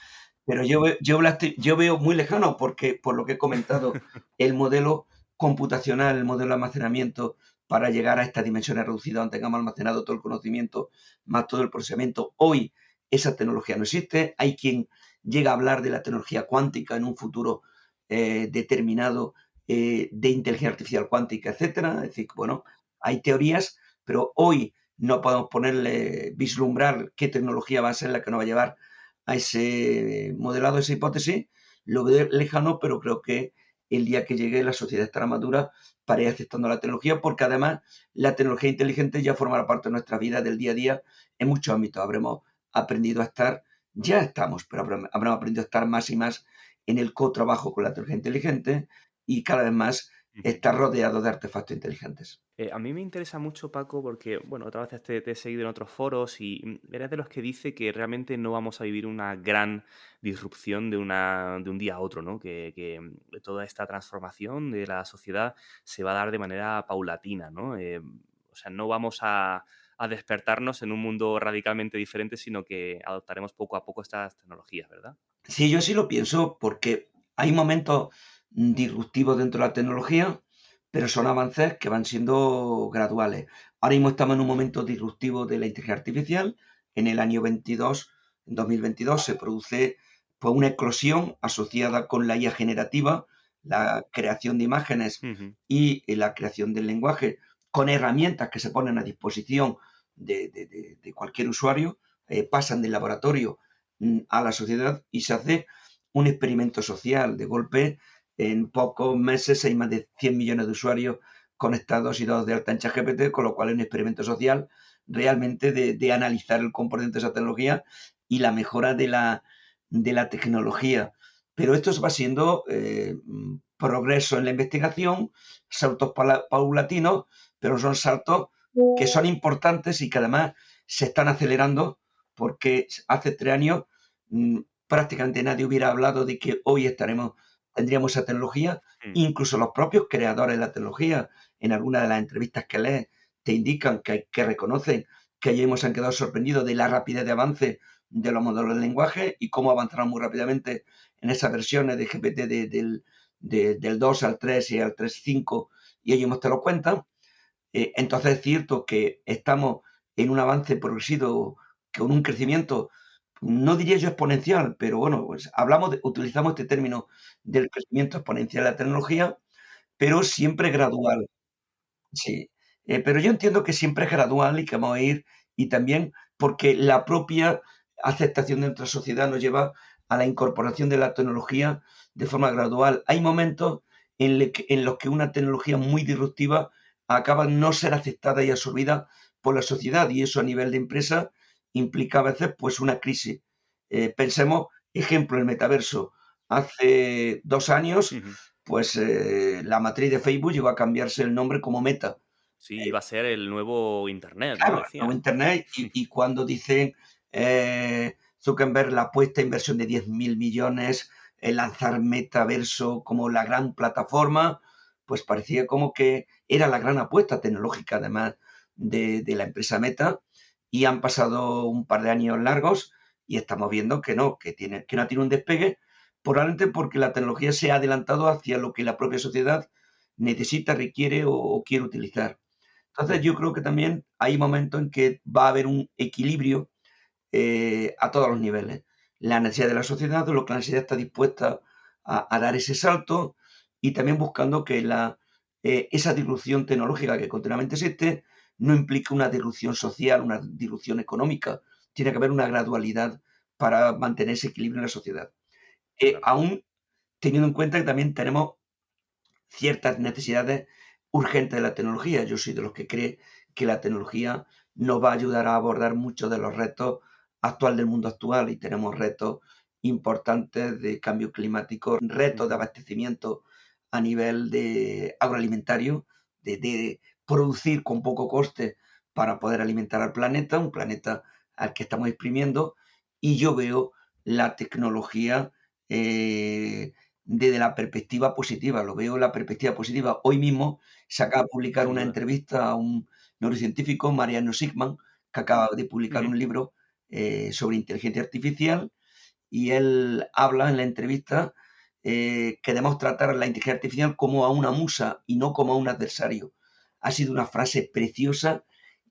pero yo veo muy lejano porque, por lo que he comentado, el modelo computacional, el modelo de almacenamiento para llegar a estas dimensiones reducidas donde tengamos almacenado todo el conocimiento más todo el procesamiento. Hoy esa tecnología no existe. Hay quien llega a hablar de la tecnología cuántica en un futuro determinado de inteligencia artificial cuántica, etcétera. Es decir, bueno, hay teorías, pero hoy no podemos vislumbrar qué tecnología va a ser la que nos va a llevar a ese modelado, a esa hipótesis. Lo veo lejano, pero creo que el día que llegue la sociedad estará madura para ir aceptando la tecnología, porque además la tecnología inteligente ya formará parte de nuestra vida del día a día en muchos ámbitos. Habremos aprendido a estar, ya estamos, pero habremos aprendido a estar más y más en el cotrabajo con la tecnología inteligente y cada vez más estar rodeado de artefactos inteligentes. A mí me interesa mucho, Paco, porque, bueno, otras veces te he seguido en otros foros y eres de los que dice que realmente no vamos a vivir una gran disrupción de un día a otro, ¿no? Que toda esta transformación de la sociedad se va a dar de manera paulatina, ¿no? O sea, no vamos a despertarnos en un mundo radicalmente diferente, sino que adoptaremos poco a poco estas tecnologías, ¿verdad? Sí, yo sí lo pienso porque hay momentos disruptivos dentro de la tecnología, pero son avances que van siendo graduales. Ahora mismo estamos en un momento disruptivo de la inteligencia artificial. En el año 22, en 2022, se produce pues, una eclosión asociada con la IA generativa, la creación de imágenes y la creación del lenguaje, con herramientas que se ponen a disposición de cualquier usuario, pasan del laboratorio a la sociedad y se hace un experimento social. De golpe, en pocos meses hay más de 100 millones de usuarios conectados y dados de alta en ChatGPT, con lo cual es un experimento social realmente de analizar el componente de esa tecnología y la mejora de la tecnología. Pero esto va siendo progreso en la investigación, saltos paulatinos, pero son saltos que son importantes y que además se están acelerando porque hace 3 años prácticamente nadie hubiera hablado de que hoy tendríamos esa tecnología. Incluso los propios creadores de la tecnología, en algunas de las entrevistas que lees, te indican que reconocen que ellos se han quedado sorprendidos de la rapidez de avance de los modelos de lenguaje y cómo avanzaron muy rápidamente en esas versiones de GPT del 2 al 3 y al 3.5, y ellos mismos te lo cuentan. Entonces es cierto que estamos en un avance progresivo con un crecimiento, no diría yo exponencial, pero bueno, pues utilizamos este término del crecimiento exponencial de la tecnología, pero siempre gradual. Sí, pero yo entiendo que siempre es gradual y que vamos a ir, y también porque la propia aceptación de nuestra sociedad nos lleva a la incorporación de la tecnología de forma gradual. Hay momentos en los que una tecnología muy disruptiva acaba no ser aceptada y absorbida por la sociedad, y eso a nivel de empresa implica a veces pues una crisis. Pensemos, ejemplo, el metaverso. Hace 2 años, pues la matriz de Facebook llegó a cambiarse el nombre como Meta. Sí, iba a ser el nuevo Internet, ¿no? Claro, el nuevo Internet, y cuando dicen Zuckerberg la apuesta inversión de 10.000 millones, lanzar metaverso como la gran plataforma, pues parecía como que era la gran apuesta tecnológica además de la empresa Meta, y han pasado un par de años largos y estamos viendo que no tiene un despegue, probablemente porque la tecnología se ha adelantado hacia lo que la propia sociedad necesita, requiere o quiere utilizar. Entonces yo creo que también hay momentos en que va a haber un equilibrio a todos los niveles. La necesidad de la sociedad, lo que la sociedad está dispuesta a dar ese salto, y también buscando que esa disrupción tecnológica que continuamente existe no implica una disrupción social, una disrupción económica. Tiene que haber una gradualidad para mantener ese equilibrio en la sociedad. Claro. Aún teniendo en cuenta que también tenemos ciertas necesidades urgentes de la tecnología. Yo soy de los que cree que la tecnología nos va a ayudar a abordar muchos de los retos del mundo actual, y tenemos retos importantes de cambio climático, retos de abastecimiento a nivel de agroalimentario, de producir con poco coste para poder alimentar al planeta, un planeta al que estamos exprimiendo, y yo veo la tecnología desde la perspectiva positiva, lo veo la perspectiva positiva. Hoy mismo se acaba de publicar Sin una duda. entrevista a un neurocientífico, Mariano Sigman, que acaba de publicar un libro sobre inteligencia artificial, y él habla en la entrevista que debemos tratar a la inteligencia artificial como a una musa y no como a un adversario. Ha sido una frase preciosa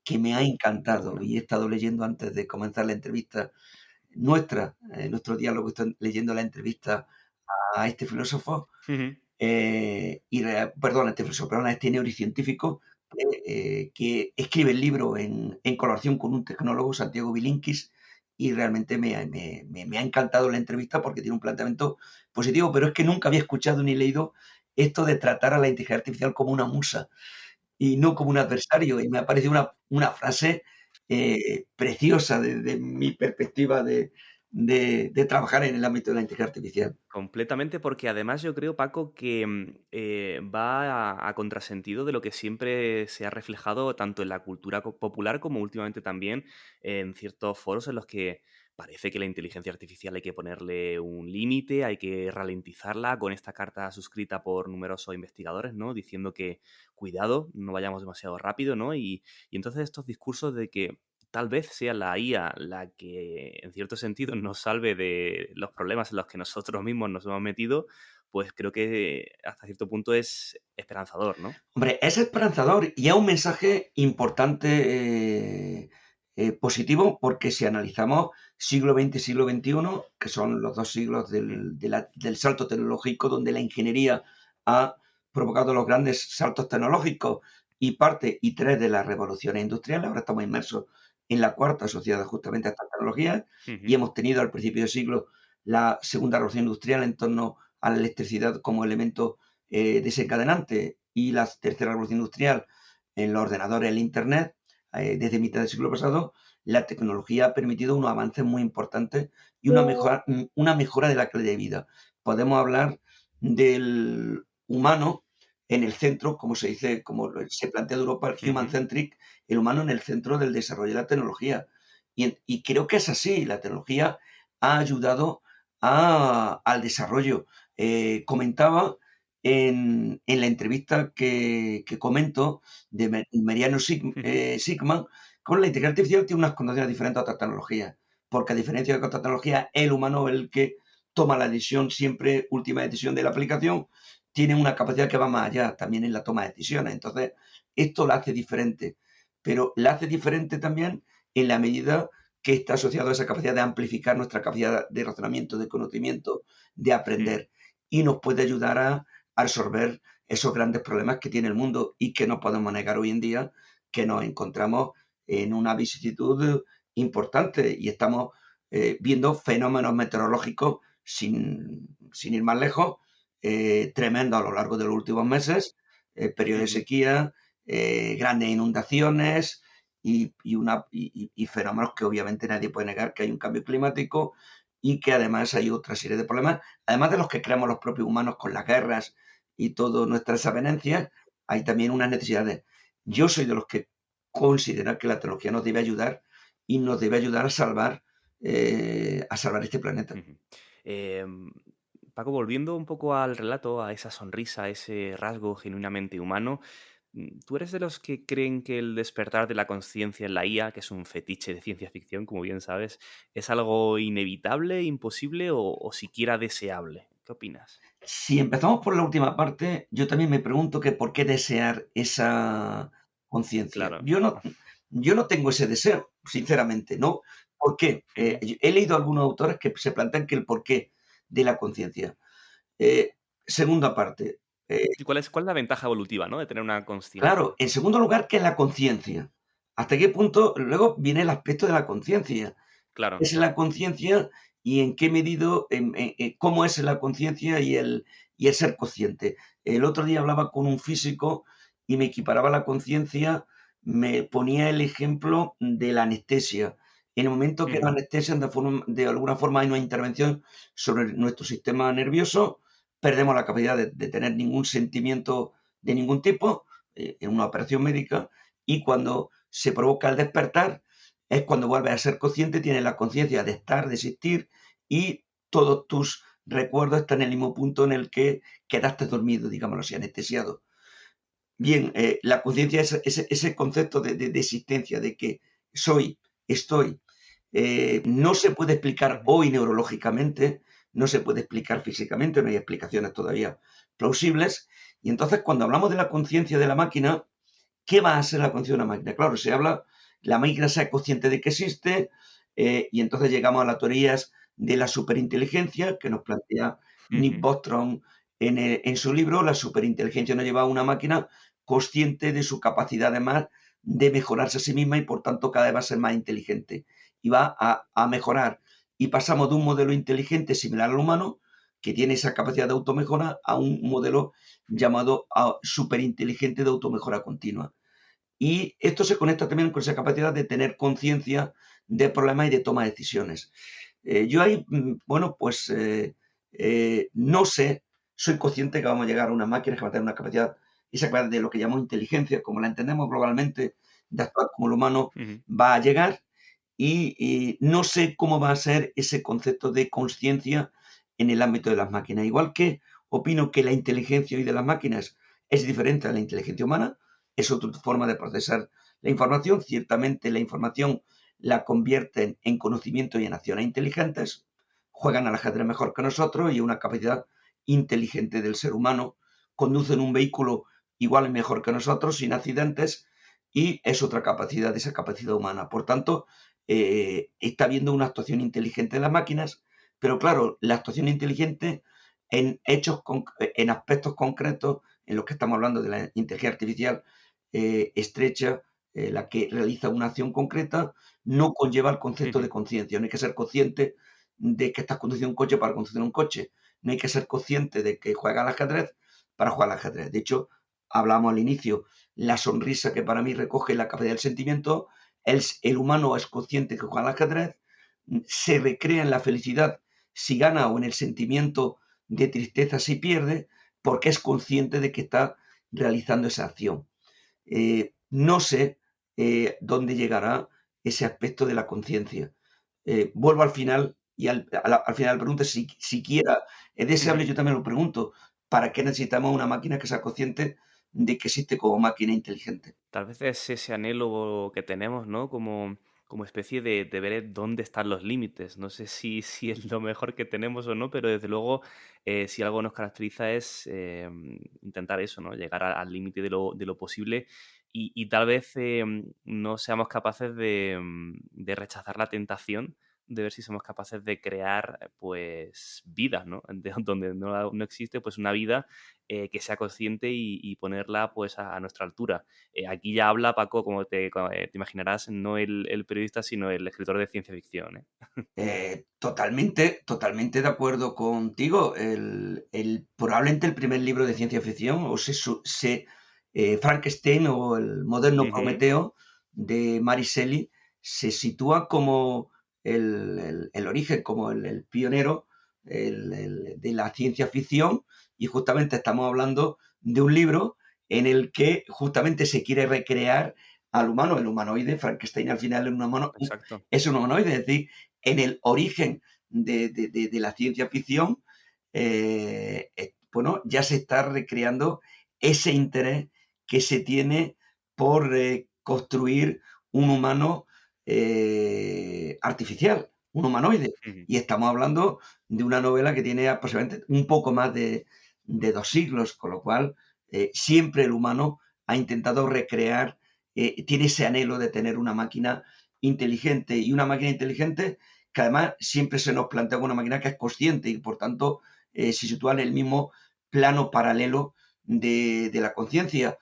que me ha encantado, Bueno. y he estado leyendo antes de comenzar la entrevista nuestro diálogo, estoy leyendo la entrevista a este filósofo, a este neurocientífico que escribe el libro en colaboración con un tecnólogo, Santiago Bilinkis, y realmente me ha encantado la entrevista porque tiene un planteamiento positivo, pero es que nunca había escuchado ni leído esto de tratar a la inteligencia artificial como una musa y no como un adversario, y me ha parecido una frase preciosa desde mi perspectiva de trabajar en el ámbito de la inteligencia artificial. Completamente, porque además yo creo, Paco, que va a contrasentido de lo que siempre se ha reflejado tanto en la cultura popular como últimamente también en ciertos foros en los que parece que la inteligencia artificial hay que ponerle un límite, hay que ralentizarla, con esta carta suscrita por numerosos investigadores, ¿no? Diciendo que cuidado, no vayamos demasiado rápido, ¿no? Y entonces estos discursos de que tal vez sea la IA la que, en cierto sentido, nos salve de los problemas en los que nosotros mismos nos hemos metido, pues creo que hasta cierto punto es esperanzador, ¿no? Hombre, es esperanzador y es un mensaje importante, positivo, porque si analizamos siglo XX y siglo XXI, que son los dos siglos del salto tecnológico, donde la ingeniería ha provocado los grandes saltos tecnológicos y parte y tres de las revoluciones industriales, ahora estamos inmersos en la cuarta, asociada justamente a estas tecnologías, y hemos tenido al principio del siglo la segunda revolución industrial en torno a la electricidad como elemento desencadenante, y la tercera revolución industrial en los ordenadores, el Internet, desde mitad del siglo pasado. La tecnología ha permitido unos avances muy importantes y una mejora de la calidad de vida. Podemos hablar del humano en el centro, como se dice, como se plantea de Europa, el human centric, el humano en el centro del desarrollo de la tecnología. Y creo que es así, la tecnología ha ayudado al desarrollo. Comentaba en la entrevista que comento de Mariano Sigman, con la inteligencia artificial tiene unas condiciones diferentes a otras tecnologías, porque a diferencia de otras tecnologías, el humano es el que toma la decisión, siempre última decisión de la aplicación, tiene una capacidad que va más allá también en la toma de decisiones. Entonces, esto la hace diferente, pero la hace diferente también en la medida que está asociado a esa capacidad de amplificar nuestra capacidad de razonamiento, de conocimiento, de aprender, y nos puede ayudar a resolver esos grandes problemas que tiene el mundo y que no podemos negar hoy en día, que nos encontramos en una vicisitud importante y estamos viendo fenómenos meteorológicos sin ir más lejos, tremendos a lo largo de los últimos meses, periodos de sequía, grandes inundaciones y fenómenos que obviamente nadie puede negar, que hay un cambio climático y que además hay otra serie de problemas, además de los que creamos los propios humanos con las guerras y todas nuestras avenencias. Hay también unas necesidades. Yo soy de los que considera que la tecnología nos debe ayudar y nos debe ayudar a salvar este planeta. Paco, volviendo un poco al relato, a esa sonrisa, a ese rasgo genuinamente humano, ¿tú eres de los que creen que el despertar de la conciencia en la IA, que es un fetiche de ciencia ficción, como bien sabes, es algo inevitable, imposible o siquiera deseable? ¿Qué opinas? Si empezamos por la última parte, yo también me pregunto que por qué desear esa conciencia. Claro. Yo no tengo ese deseo, sinceramente, ¿no? ¿Por qué? He leído algunos autores que se plantean que el porqué de la conciencia. Segunda parte. ¿Y cuál es la ventaja evolutiva, ¿no? De tener una conciencia? Claro, en segundo lugar, ¿qué es la conciencia? ¿Hasta qué punto? Luego viene el aspecto de la conciencia. Claro. Es la conciencia y en qué medido, cómo es la conciencia y el ser consciente. El otro día hablaba con un físico y me equiparaba la conciencia, me ponía el ejemplo de la anestesia. En el momento que la anestesia, de alguna forma hay una intervención sobre nuestro sistema nervioso, perdemos la capacidad de tener ningún sentimiento de ningún tipo en una operación médica, y cuando se provoca el despertar es cuando vuelves a ser consciente, tienes la conciencia de estar, de existir, y todos tus recuerdos están en el mismo punto en el que quedaste dormido, digámoslo así, anestesiado. Bien, la conciencia es ese concepto de existencia, de que soy, estoy. No se puede explicar hoy neurológicamente, no se puede explicar físicamente, no hay explicaciones todavía plausibles. Y entonces, cuando hablamos de la conciencia de la máquina, ¿qué va a ser la conciencia de una máquina? Claro, se habla, la máquina sea consciente de que existe, y entonces llegamos a las teorías de la superinteligencia que nos plantea Nick Bostrom en su libro. La superinteligencia nos lleva a una máquina consciente de su capacidad de mejorarse a sí misma, y por tanto cada vez va a ser más inteligente y va a mejorar. Y pasamos de un modelo inteligente similar al humano, que tiene esa capacidad de automejora, a un modelo llamado superinteligente de automejora continua. Y esto se conecta también con esa capacidad de tener conciencia de problemas y de toma de decisiones. Yo ahí, no sé, soy consciente que vamos a llegar a una máquina que va a tener una capacidad, esa capacidad de lo que llamamos inteligencia, como la entendemos globalmente, de actuar como el humano, va a llegar, y no sé cómo va a ser ese concepto de conciencia en el ámbito de las máquinas. Igual que opino que la inteligencia hoy de las máquinas es diferente a la inteligencia humana, es otra forma de procesar la información. Ciertamente la información la convierten en conocimiento y en acciones inteligentes, juegan al ajedrez mejor que nosotros, y una capacidad inteligente del ser humano, conducen un vehículo igual y mejor que nosotros, sin accidentes, y es otra capacidad de esa capacidad humana. Por tanto, está habiendo una actuación inteligente de las máquinas, pero claro, la actuación inteligente en hechos, en aspectos concretos, en los que estamos hablando de la inteligencia artificial estrecha, la que realiza una acción concreta, no conlleva el concepto de conciencia. No hay que ser consciente de que estás conduciendo un coche para conducir un coche. No hay que ser consciente de que juega al ajedrez para jugar al ajedrez. De hecho, hablamos al inicio, la sonrisa, que para mí recoge la capacidad del sentimiento. El humano es consciente que juega al ajedrez, se recrea en la felicidad si gana, o en el sentimiento de tristeza si pierde, porque es consciente de que está realizando esa acción. No sé dónde llegará ese aspecto de la conciencia. Vuelvo al final, y al final la pregunta es si siquiera es deseable. Yo también lo pregunto, ¿para qué necesitamos una máquina que sea consciente de que existe como máquina inteligente? Tal vez es ese anhelo que tenemos, ¿no? Como especie de ver dónde están los límites. No sé si es lo mejor que tenemos o no, pero desde luego, si algo nos caracteriza es intentar eso, ¿no? Llegar al límite de lo posible, y tal vez no seamos capaces de rechazar la tentación de ver si somos capaces de crear, pues, vidas, ¿no? Donde no existe, pues, una vida que sea consciente, y ponerla, pues, a nuestra altura. Aquí ya habla, Paco, como te imaginarás, no el periodista, sino el escritor de ciencia ficción, ¿eh? Totalmente de acuerdo contigo. Probablemente el primer libro de ciencia ficción, o Frankenstein, o el moderno Prometeo de Mary Shelley, se sitúa como el origen, como el pionero de la ciencia ficción, y justamente estamos hablando de un libro en el que justamente se quiere recrear al humano, el humanoide. Frankenstein al final Exacto. es un humanoide, es decir, en el origen de la ciencia ficción, ya se está recreando ese interés que se tiene por construir un humano artificial, un humanoide. Y estamos hablando de una novela que tiene aproximadamente un poco más de 2 siglos, con lo cual siempre el humano ha intentado recrear, tiene ese anhelo de tener una máquina inteligente, y una máquina inteligente que además siempre se nos plantea como una máquina que es consciente, y por tanto se sitúa en el mismo plano paralelo de la conciencia.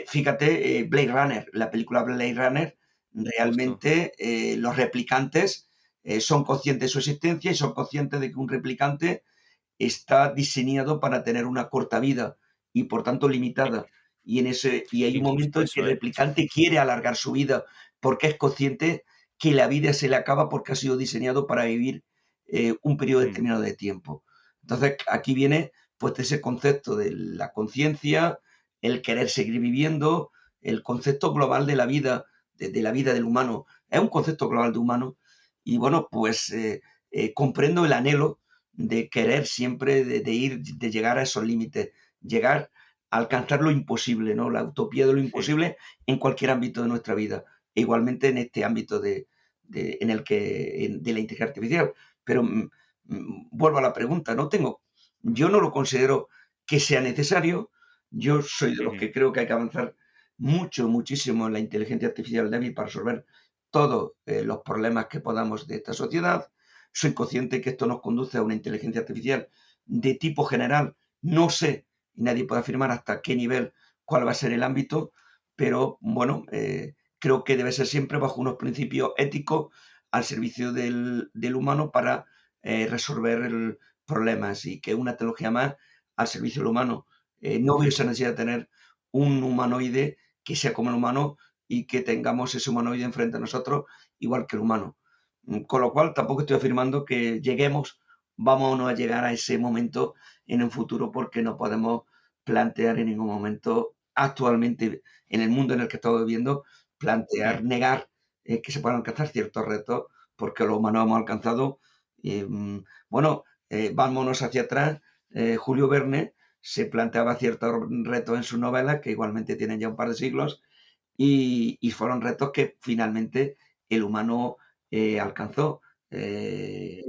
Fíjate, Blade Runner, la película Blade Runner justo. realmente los replicantes son conscientes de su existencia y son conscientes de que un replicante está diseñado para tener una corta vida y por tanto Qué, limitada. Y hay qué un momento injusto en que el eso, ¿eh? replicante quiere alargar su vida porque es consciente que la vida se le acaba porque ha sido diseñado para vivir un periodo Mm, determinado de tiempo. Entonces aquí viene pues ese concepto de la conciencia, el querer seguir viviendo, el concepto global de la vida, de la vida del humano. Es un concepto global de humano y bueno, pues comprendo el anhelo de querer siempre, de llegar a esos límites, llegar a alcanzar lo imposible, ¿no? La utopía de lo mm, imposible en cualquier ámbito de nuestra vida. E igualmente en este ámbito de la inteligencia artificial. Pero vuelvo a la pregunta, yo no lo considero que sea necesario. Yo soy de los mm, que creo que hay que avanzar muchísimo en la inteligencia artificial débil para resolver todos los problemas que podamos de esta sociedad. Soy consciente que esto nos conduce a una inteligencia artificial de tipo general. No sé, y nadie puede afirmar hasta qué nivel, cuál va a ser el ámbito, pero bueno, creo que debe ser siempre bajo unos principios éticos al servicio del humano para resolver problemas y que una tecnología más al servicio del humano. No veo esa mm. necesidad de tener un humanoide que sea como el humano y que tengamos ese humanoide enfrente a nosotros igual que el humano. Con lo cual tampoco estoy afirmando que vamos o no a llegar a ese momento en un futuro porque no podemos plantear en ningún momento actualmente en el mundo en el que estamos viviendo, Mm. negar que se puedan alcanzar ciertos retos porque los humanos hemos alcanzado. Bueno, vámonos hacia atrás. Julio Verne se planteaba ciertos retos en sus novelas que igualmente tienen ya un par de siglos y fueron retos que finalmente el humano alcanzó. Eh,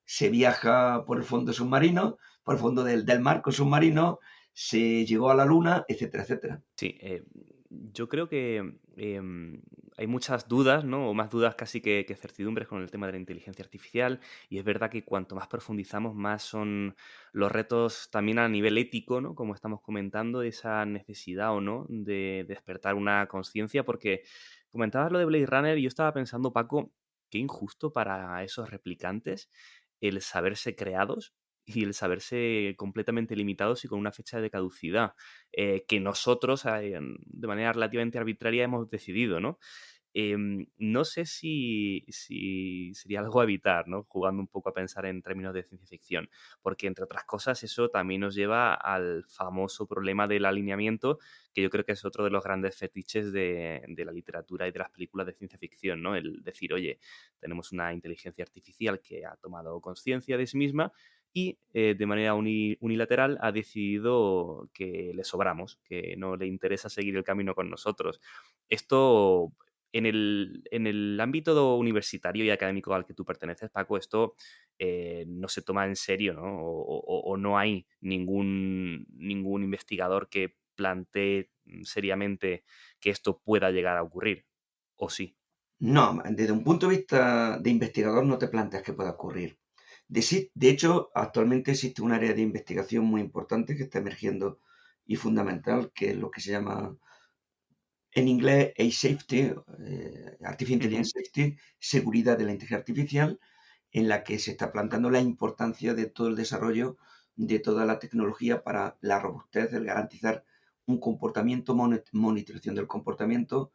Se viaja por el fondo submarino, por el fondo del mar con submarino, se llegó a la luna, etcétera, etcétera. Sí, yo creo que hay muchas dudas, ¿no? O más dudas casi que certidumbres con el tema de la inteligencia artificial. Y es verdad que cuanto más profundizamos, más son los retos también a nivel ético, ¿no? Como estamos comentando, esa necesidad o no de despertar una conciencia. Porque comentabas lo de Blade Runner y yo estaba pensando, Paco, qué injusto para esos replicantes el saberse creados y el saberse completamente limitados y con una fecha de caducidad que nosotros, de manera relativamente arbitraria, hemos decidido, ¿no? No sé si sería algo a evitar, ¿no? Jugando un poco a pensar en términos de ciencia ficción, porque entre otras cosas eso también nos lleva al famoso problema del alineamiento, que yo creo que es otro de los grandes fetiches de la literatura y de las películas de ciencia ficción, ¿no? El decir, oye, tenemos una inteligencia artificial que ha tomado conciencia de sí misma y de manera unilateral ha decidido que le sobramos, que no le interesa seguir el camino con nosotros. Esto, en el ámbito universitario y académico al que tú perteneces, Paco, esto no se toma en serio, ¿no? O no hay ningún investigador que plantee seriamente que esto pueda llegar a ocurrir. ¿O sí? No, desde un punto de vista de investigador no te planteas que pueda ocurrir. De hecho, actualmente existe un área de investigación muy importante que está emergiendo y fundamental, que es lo que se llama en inglés A-Safety, Artificial Ujú, Intelligence Safety, seguridad de la inteligencia artificial, en la que se está planteando la importancia de todo el desarrollo de toda la tecnología para la robustez, el garantizar un comportamiento, monitorización del comportamiento,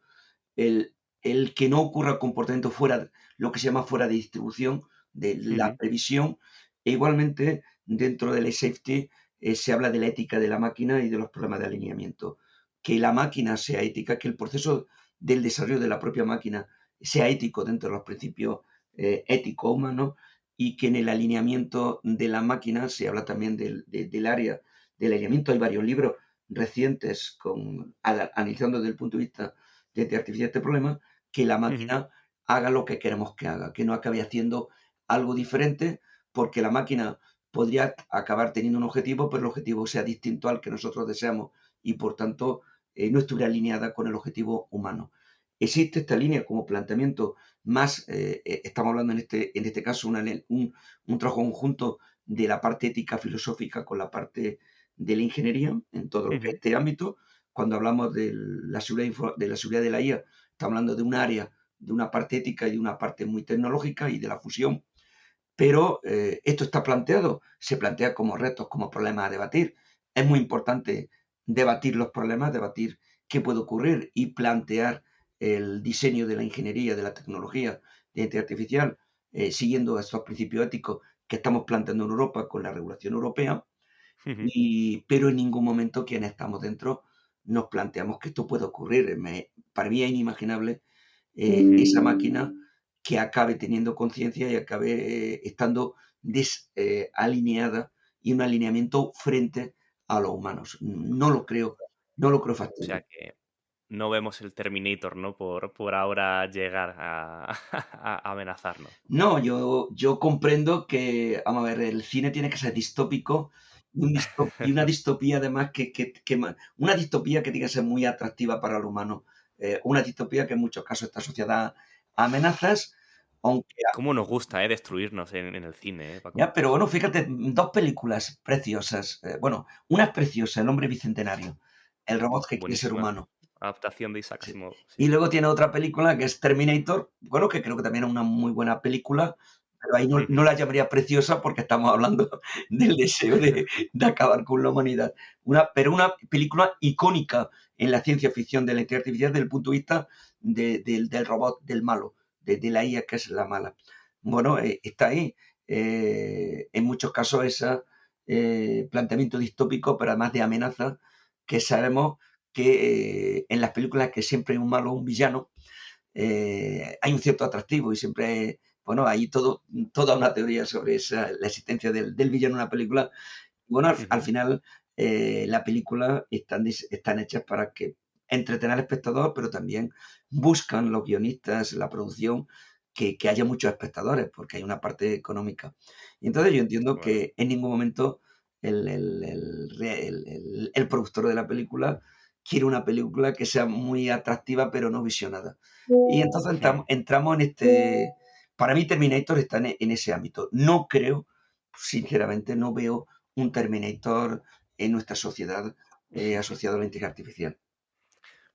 el, el que no ocurra comportamiento fuera, lo que se llama fuera de distribución, de la ujú, previsión, e igualmente dentro del safety se habla de la ética de la máquina y de los problemas de alineamiento. Que la máquina sea ética, que el proceso del desarrollo de la propia máquina sea ético dentro de los principios éticos humanos y que en el alineamiento de la máquina se habla también del área del alineamiento. Hay varios libros recientes analizando desde el punto de vista de artificial este problema, que la ujú. máquina haga lo que queremos que haga, que no acabe haciendo algo diferente, porque la máquina podría acabar teniendo un objetivo, pero el objetivo sea distinto al que nosotros deseamos y por tanto no estuviera alineada con el objetivo humano. Existe esta línea como planteamiento más, estamos hablando en este caso, un trabajo conjunto de la parte ética filosófica con la parte de la ingeniería en todo lo que es Ujú. este ámbito, cuando hablamos de la seguridad de la IA, estamos hablando de un área, de una parte ética y de una parte muy tecnológica y de la fusión, pero esto está planteado, se plantea como retos, como problemas a debatir. Es muy importante debatir los problemas, debatir qué puede ocurrir y plantear el diseño de la ingeniería, de la tecnología, de inteligencia artificial, siguiendo estos principios éticos que estamos planteando en Europa con la regulación europea, pero en ningún momento quienes estamos dentro nos planteamos que esto puede ocurrir. Para mí es inimaginable esa máquina que acabe teniendo conciencia y acabe estando desalineada y un alineamiento frente a los humanos. No lo creo O factible. sea que no vemos el Terminator, ¿no? Por ahora llegar a amenazarnos. No, yo comprendo que, vamos a ver, el cine tiene que ser distópico y una distopía además una distopía que tiene que ser muy atractiva para el humano. Una distopía que en muchos casos está asociada a amenazas, aunque ¿Cómo nos gusta, destruirnos en el cine, Paco? ya, pero bueno, fíjate, dos películas preciosas. Bueno, una es preciosa, El hombre bicentenario, el robot que quiere ser Buenísima. humano. Adaptación de Isaac Sí. Asimov. Sí. Y luego tiene otra película que es Terminator, bueno, que creo que también es una muy buena película, pero ahí no la llamaría preciosa porque estamos hablando del deseo de acabar con la humanidad. Pero una película icónica en la ciencia ficción de la inteligencia artificial desde el punto de vista del robot, del malo, de la IA que es la mala. Bueno, está ahí. En muchos casos ese planteamiento distópico, pero además de amenaza, que sabemos que en las películas que siempre hay un malo o un villano, hay un cierto atractivo y siempre, bueno, hay toda una teoría sobre la existencia del villano en una película. Bueno, al final la película están hechas para que entretener al espectador, pero también buscan los guionistas, la producción, que haya muchos espectadores, porque hay una parte económica. Y entonces yo entiendo que en ningún momento el productor de la película quiere una película que sea muy atractiva pero no visionada. Y entonces entramos en para mí Terminator está en ese ámbito. No creo, sinceramente, no veo un Terminator en nuestra sociedad asociado a la inteligencia artificial.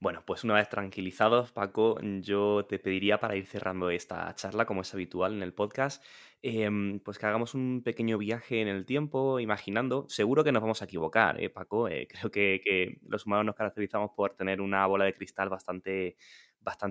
Bueno, pues una vez tranquilizados, Paco, yo te pediría para ir cerrando esta charla, como es habitual en el podcast, pues que hagamos un pequeño viaje en el tiempo, imaginando. Seguro que nos vamos a equivocar, Paco. Creo que los humanos nos caracterizamos por tener una bola de cristal bastante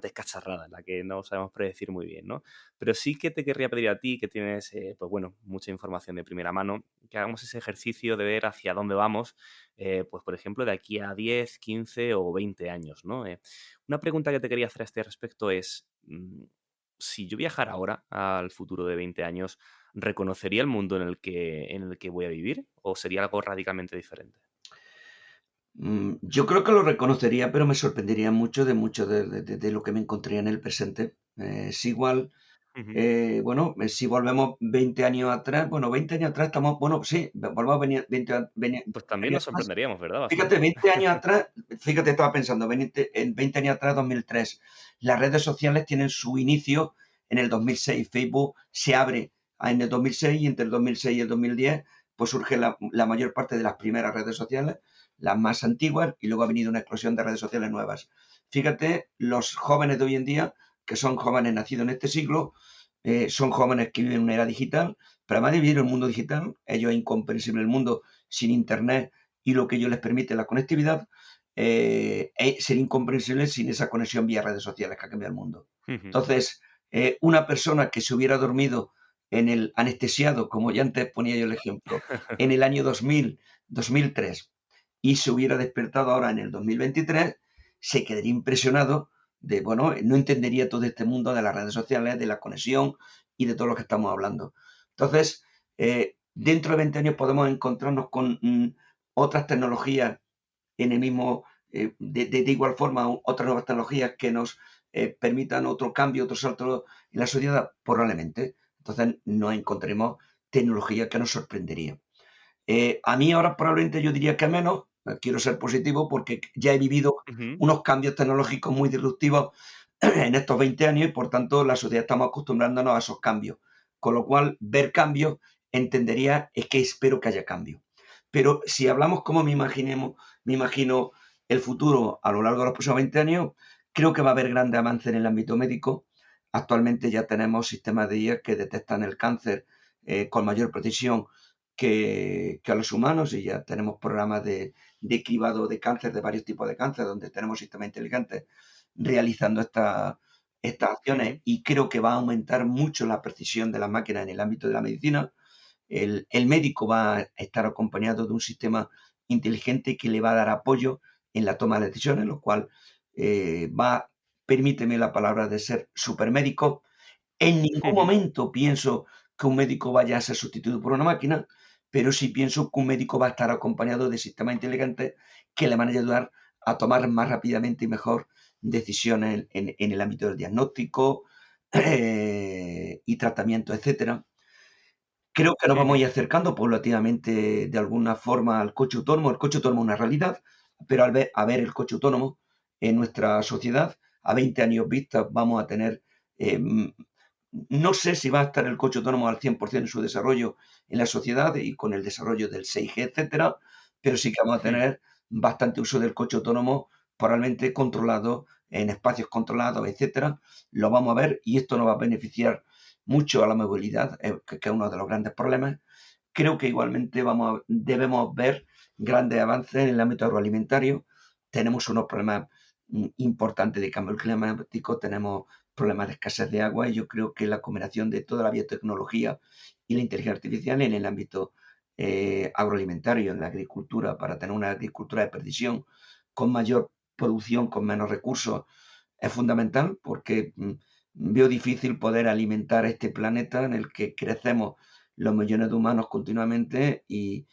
escacharrada, en la que no sabemos predecir muy bien, ¿no? Pero sí que te querría pedir a ti, que tienes, pues bueno, mucha información de primera mano, que hagamos ese ejercicio de ver hacia dónde vamos, pues por ejemplo, de aquí a 10, 15 o 20 años, ¿no? Una pregunta que te quería hacer a este respecto es, si yo viajara ahora al futuro de 20 años, ¿reconocería el mundo en el que voy a vivir o sería algo radicalmente diferente? Yo creo que lo reconocería, pero me sorprendería mucho de lo que me encontraría en el presente. Es igual, bueno, si volvemos 20 años atrás, bueno, 20 años atrás estamos, bueno, sí, volvemos a venir 20 Pues también nos sorprenderíamos, ¿verdad? Bastante. Fíjate, 20 años atrás, fíjate, estaba pensando, en 20 años atrás, 2003, las redes sociales tienen su inicio en el 2006. Facebook se abre en el 2006 y entre el 2006 y el 2010 pues surge la mayor parte de las primeras redes sociales, las más antiguas, y luego ha venido una explosión de redes sociales nuevas. Fíjate, los jóvenes de hoy en día, que son jóvenes nacidos en este siglo, son jóvenes que viven en una era digital, pero además de vivir en un mundo digital, ellos es incomprensible el mundo sin Internet y lo que ellos les permite la conectividad, sería incomprensible sin esa conexión vía redes sociales que ha cambiado el mundo. Entonces, una persona que se hubiera dormido en el anestesiado, como ya antes ponía yo el ejemplo, en el año 2000, 2003, y se hubiera despertado ahora en el 2023, se quedaría impresionado de, bueno, no entendería todo este mundo de las redes sociales, de la conexión y de todo lo que estamos hablando. Entonces, dentro de 20 años podemos encontrarnos con otras tecnologías en el mismo, de igual forma, otras nuevas tecnologías que nos permitan otro cambio, otro salto en la sociedad, probablemente. Entonces nos encontraremos tecnología que nos sorprendería. A mí ahora probablemente yo diría que menos, quiero ser positivo porque ya he vivido unos cambios tecnológicos muy disruptivos en estos 20 años y por tanto la sociedad estamos acostumbrándonos a esos cambios. Con lo cual, ver cambios entendería es que espero que haya cambios. Pero si hablamos como me imagino el futuro a lo largo de los próximos 20 años, creo que va a haber grandes avances en el ámbito médico. Actualmente ya tenemos sistemas de IA que detectan el cáncer con mayor precisión que a los humanos, y ya tenemos programas de cribado de cáncer, de varios tipos de cáncer, donde tenemos sistemas inteligentes realizando estas acciones, y creo que va a aumentar mucho la precisión de las máquinas en el ámbito de la medicina. El médico va a estar acompañado de un sistema inteligente que le va a dar apoyo en la toma de decisiones, lo cual permíteme la palabra de ser supermédico. En ningún momento pienso que un médico vaya a ser sustituido por una máquina, pero sí pienso que un médico va a estar acompañado de sistemas inteligentes que le van a ayudar a tomar más rápidamente y mejor decisiones en el ámbito del diagnóstico y tratamiento, etcétera. Creo que nos vamos a ir acercando paulatinamente de alguna forma al coche autónomo. El coche autónomo es una realidad, pero al ver el coche autónomo en nuestra sociedad, a 20 años vista vamos a tener, no sé si va a estar el coche autónomo al 100% en su desarrollo en la sociedad y con el desarrollo del 6G, etcétera, pero sí que vamos a tener bastante uso del coche autónomo, probablemente controlado, en espacios controlados, etcétera. Lo vamos a ver, y esto nos va a beneficiar mucho a la movilidad, que es uno de los grandes problemas. Creo que igualmente debemos ver grandes avances en el ámbito agroalimentario. Tenemos unos problemas importantes de cambio climático, tenemos problemas de escasez de agua, y yo creo que la combinación de toda la biotecnología y la inteligencia artificial en el ámbito agroalimentario, en la agricultura, para tener una agricultura de precisión con mayor producción, con menos recursos, es fundamental, porque veo difícil poder alimentar este planeta en el que crecemos los millones de humanos continuamente y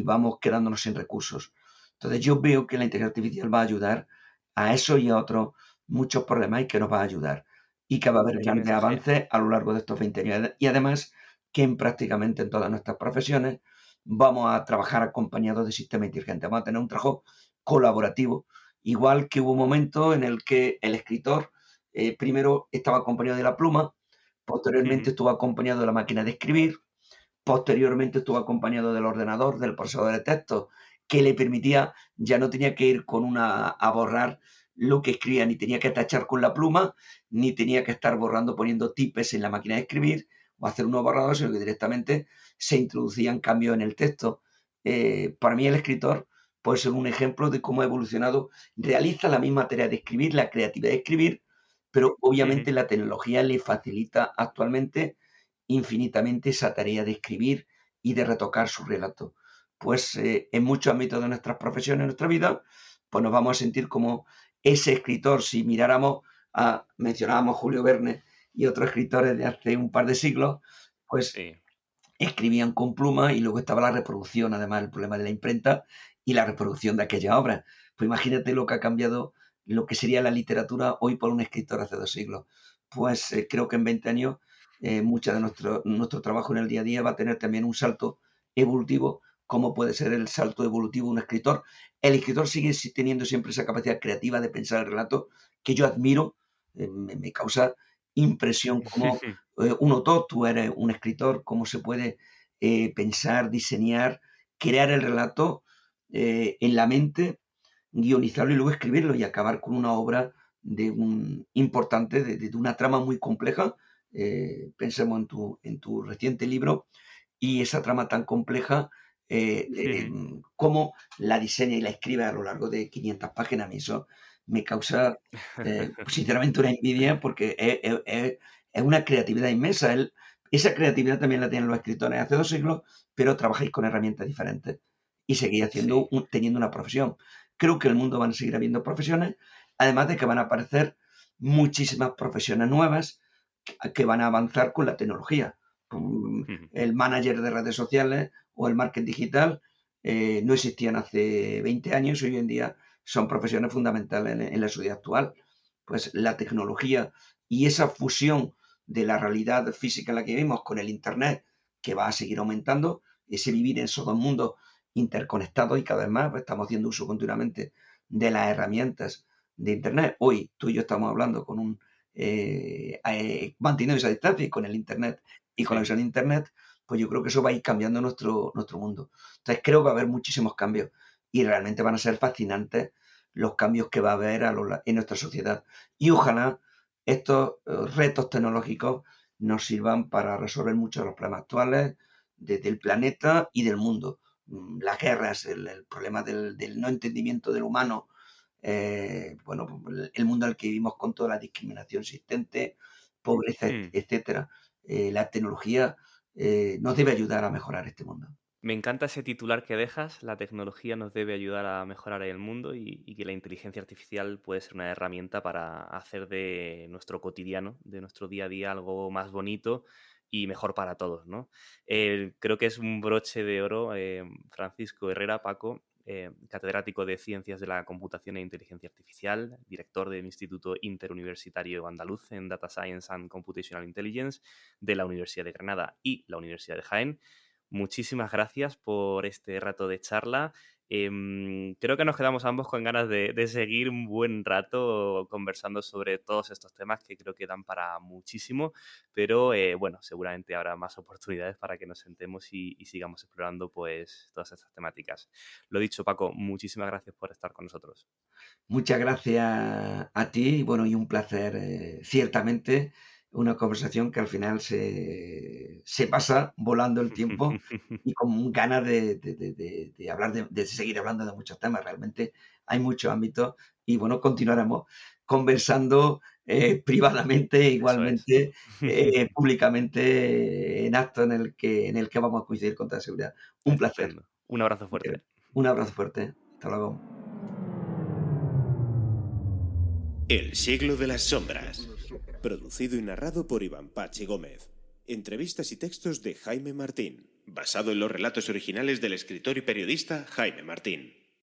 vamos quedándonos sin recursos. Entonces yo veo que la inteligencia artificial va a ayudar a eso y a otros muchos problemas, y que nos va a ayudar, y que va a haber grandes avances a lo largo de estos 20 años. Y además que prácticamente en todas nuestras profesiones vamos a trabajar acompañados de sistemas inteligentes. Vamos a tener un trabajo colaborativo, igual que hubo un momento en el que el escritor primero estaba acompañado de la pluma, posteriormente estuvo acompañado de la máquina de escribir, posteriormente estuvo acompañado del ordenador, del procesador de texto, que le permitía, ya no tenía que ir a borrar lo que escribía, ni tenía que tachar con la pluma, ni tenía que estar poniendo tipes en la máquina de escribir o hacer unos borradores, sino que directamente se introducían cambios en el texto. Para mí el escritor puede ser un ejemplo de cómo ha evolucionado. Realiza la misma tarea de escribir, la creatividad de escribir, pero obviamente la tecnología le facilita actualmente infinitamente esa tarea de escribir y de retocar su relato. Pues en muchos ámbitos de nuestras profesiones, en nuestra vida, pues nos vamos a sentir como ese escritor. Si mencionábamos a Julio Verne y otros escritores de hace un par de siglos, pues escribían con pluma, y luego estaba la reproducción, además el problema de la imprenta y la reproducción de aquella obra. Pues imagínate lo que ha cambiado, lo que sería la literatura hoy por un escritor hace 2 siglos. Pues creo que en 20 años mucho de nuestro trabajo en el día a día va a tener también un salto evolutivo, como puede ser el salto evolutivo de un escritor. El escritor sigue teniendo siempre esa capacidad creativa de pensar el relato, que yo admiro. Me causa impresión como un autor, tú eres un escritor, cómo se puede pensar, diseñar, crear el relato en la mente, guionizarlo y luego escribirlo, y acabar con una obra importante, de una trama muy compleja. Pensemos en tu reciente libro, y esa trama tan compleja, cómo la diseña y la escribe a lo largo de 500 páginas. A mí eso me causa sinceramente una envidia, porque es una creatividad inmensa. Esa creatividad también la tienen los escritores hace 2 siglos, pero trabajáis con herramientas diferentes y seguís teniendo una profesión. Creo que en el mundo van a seguir habiendo profesiones, además de que van a aparecer muchísimas profesiones nuevas que van a avanzar con la tecnología. El manager de redes sociales o el marketing digital no existían hace 20 años, y hoy en día son profesiones fundamentales en la sociedad actual. Pues la tecnología y esa fusión de la realidad física en la que vivimos con el Internet, que va a seguir aumentando, ese vivir en esos dos mundos interconectados, y cada vez más pues, estamos haciendo uso continuamente de las herramientas de Internet. Hoy tú y yo estamos hablando con manteniendo esa distancia, y con el Internet y con la visión de Internet, pues yo creo que eso va a ir cambiando nuestro mundo. Entonces creo que va a haber muchísimos cambios, y realmente van a ser fascinantes los cambios que va a haber en nuestra sociedad. Y ojalá estos retos tecnológicos nos sirvan para resolver muchos de los problemas actuales del planeta y del mundo. Las guerras, el problema del no entendimiento del humano, bueno, el mundo en el que vivimos con toda la discriminación existente, pobreza, etcétera. La tecnología nos debe ayudar a mejorar este mundo. Me encanta ese titular que dejas, la tecnología nos debe ayudar a mejorar el mundo y que la inteligencia artificial puede ser una herramienta para hacer de nuestro cotidiano, de nuestro día a día, algo más bonito y mejor para todos, ¿no? Creo que es un broche de oro, Francisco Herrera, Paco, catedrático de Ciencias de la Computación e Inteligencia Artificial, director del Instituto Interuniversitario Andaluz en Data Science and Computational Intelligence de la Universidad de Granada y la Universidad de Jaén. Muchísimas gracias por este rato de charla. Creo que nos quedamos ambos con ganas de seguir un buen rato conversando sobre todos estos temas que creo que dan para muchísimo, pero bueno, seguramente habrá más oportunidades para que nos sentemos y sigamos explorando pues todas estas temáticas. Lo dicho, Paco, muchísimas gracias por estar con nosotros. Muchas gracias a ti, bueno, y un placer, ciertamente, una conversación que al final se pasa volando el tiempo y con ganas de hablar, de seguir hablando de muchos temas. Realmente hay muchos ámbitos y bueno, continuaremos conversando privadamente, igualmente, públicamente, en actos en el que vamos a coincidir con toda seguridad. Un placer. Un abrazo fuerte. Un abrazo fuerte. Hasta luego. El siglo de las sombras. Producido y narrado por Iván Pachi Gómez. Entrevistas y textos de Jaime Martín. Basado en los relatos originales del escritor y periodista Jaime Martín.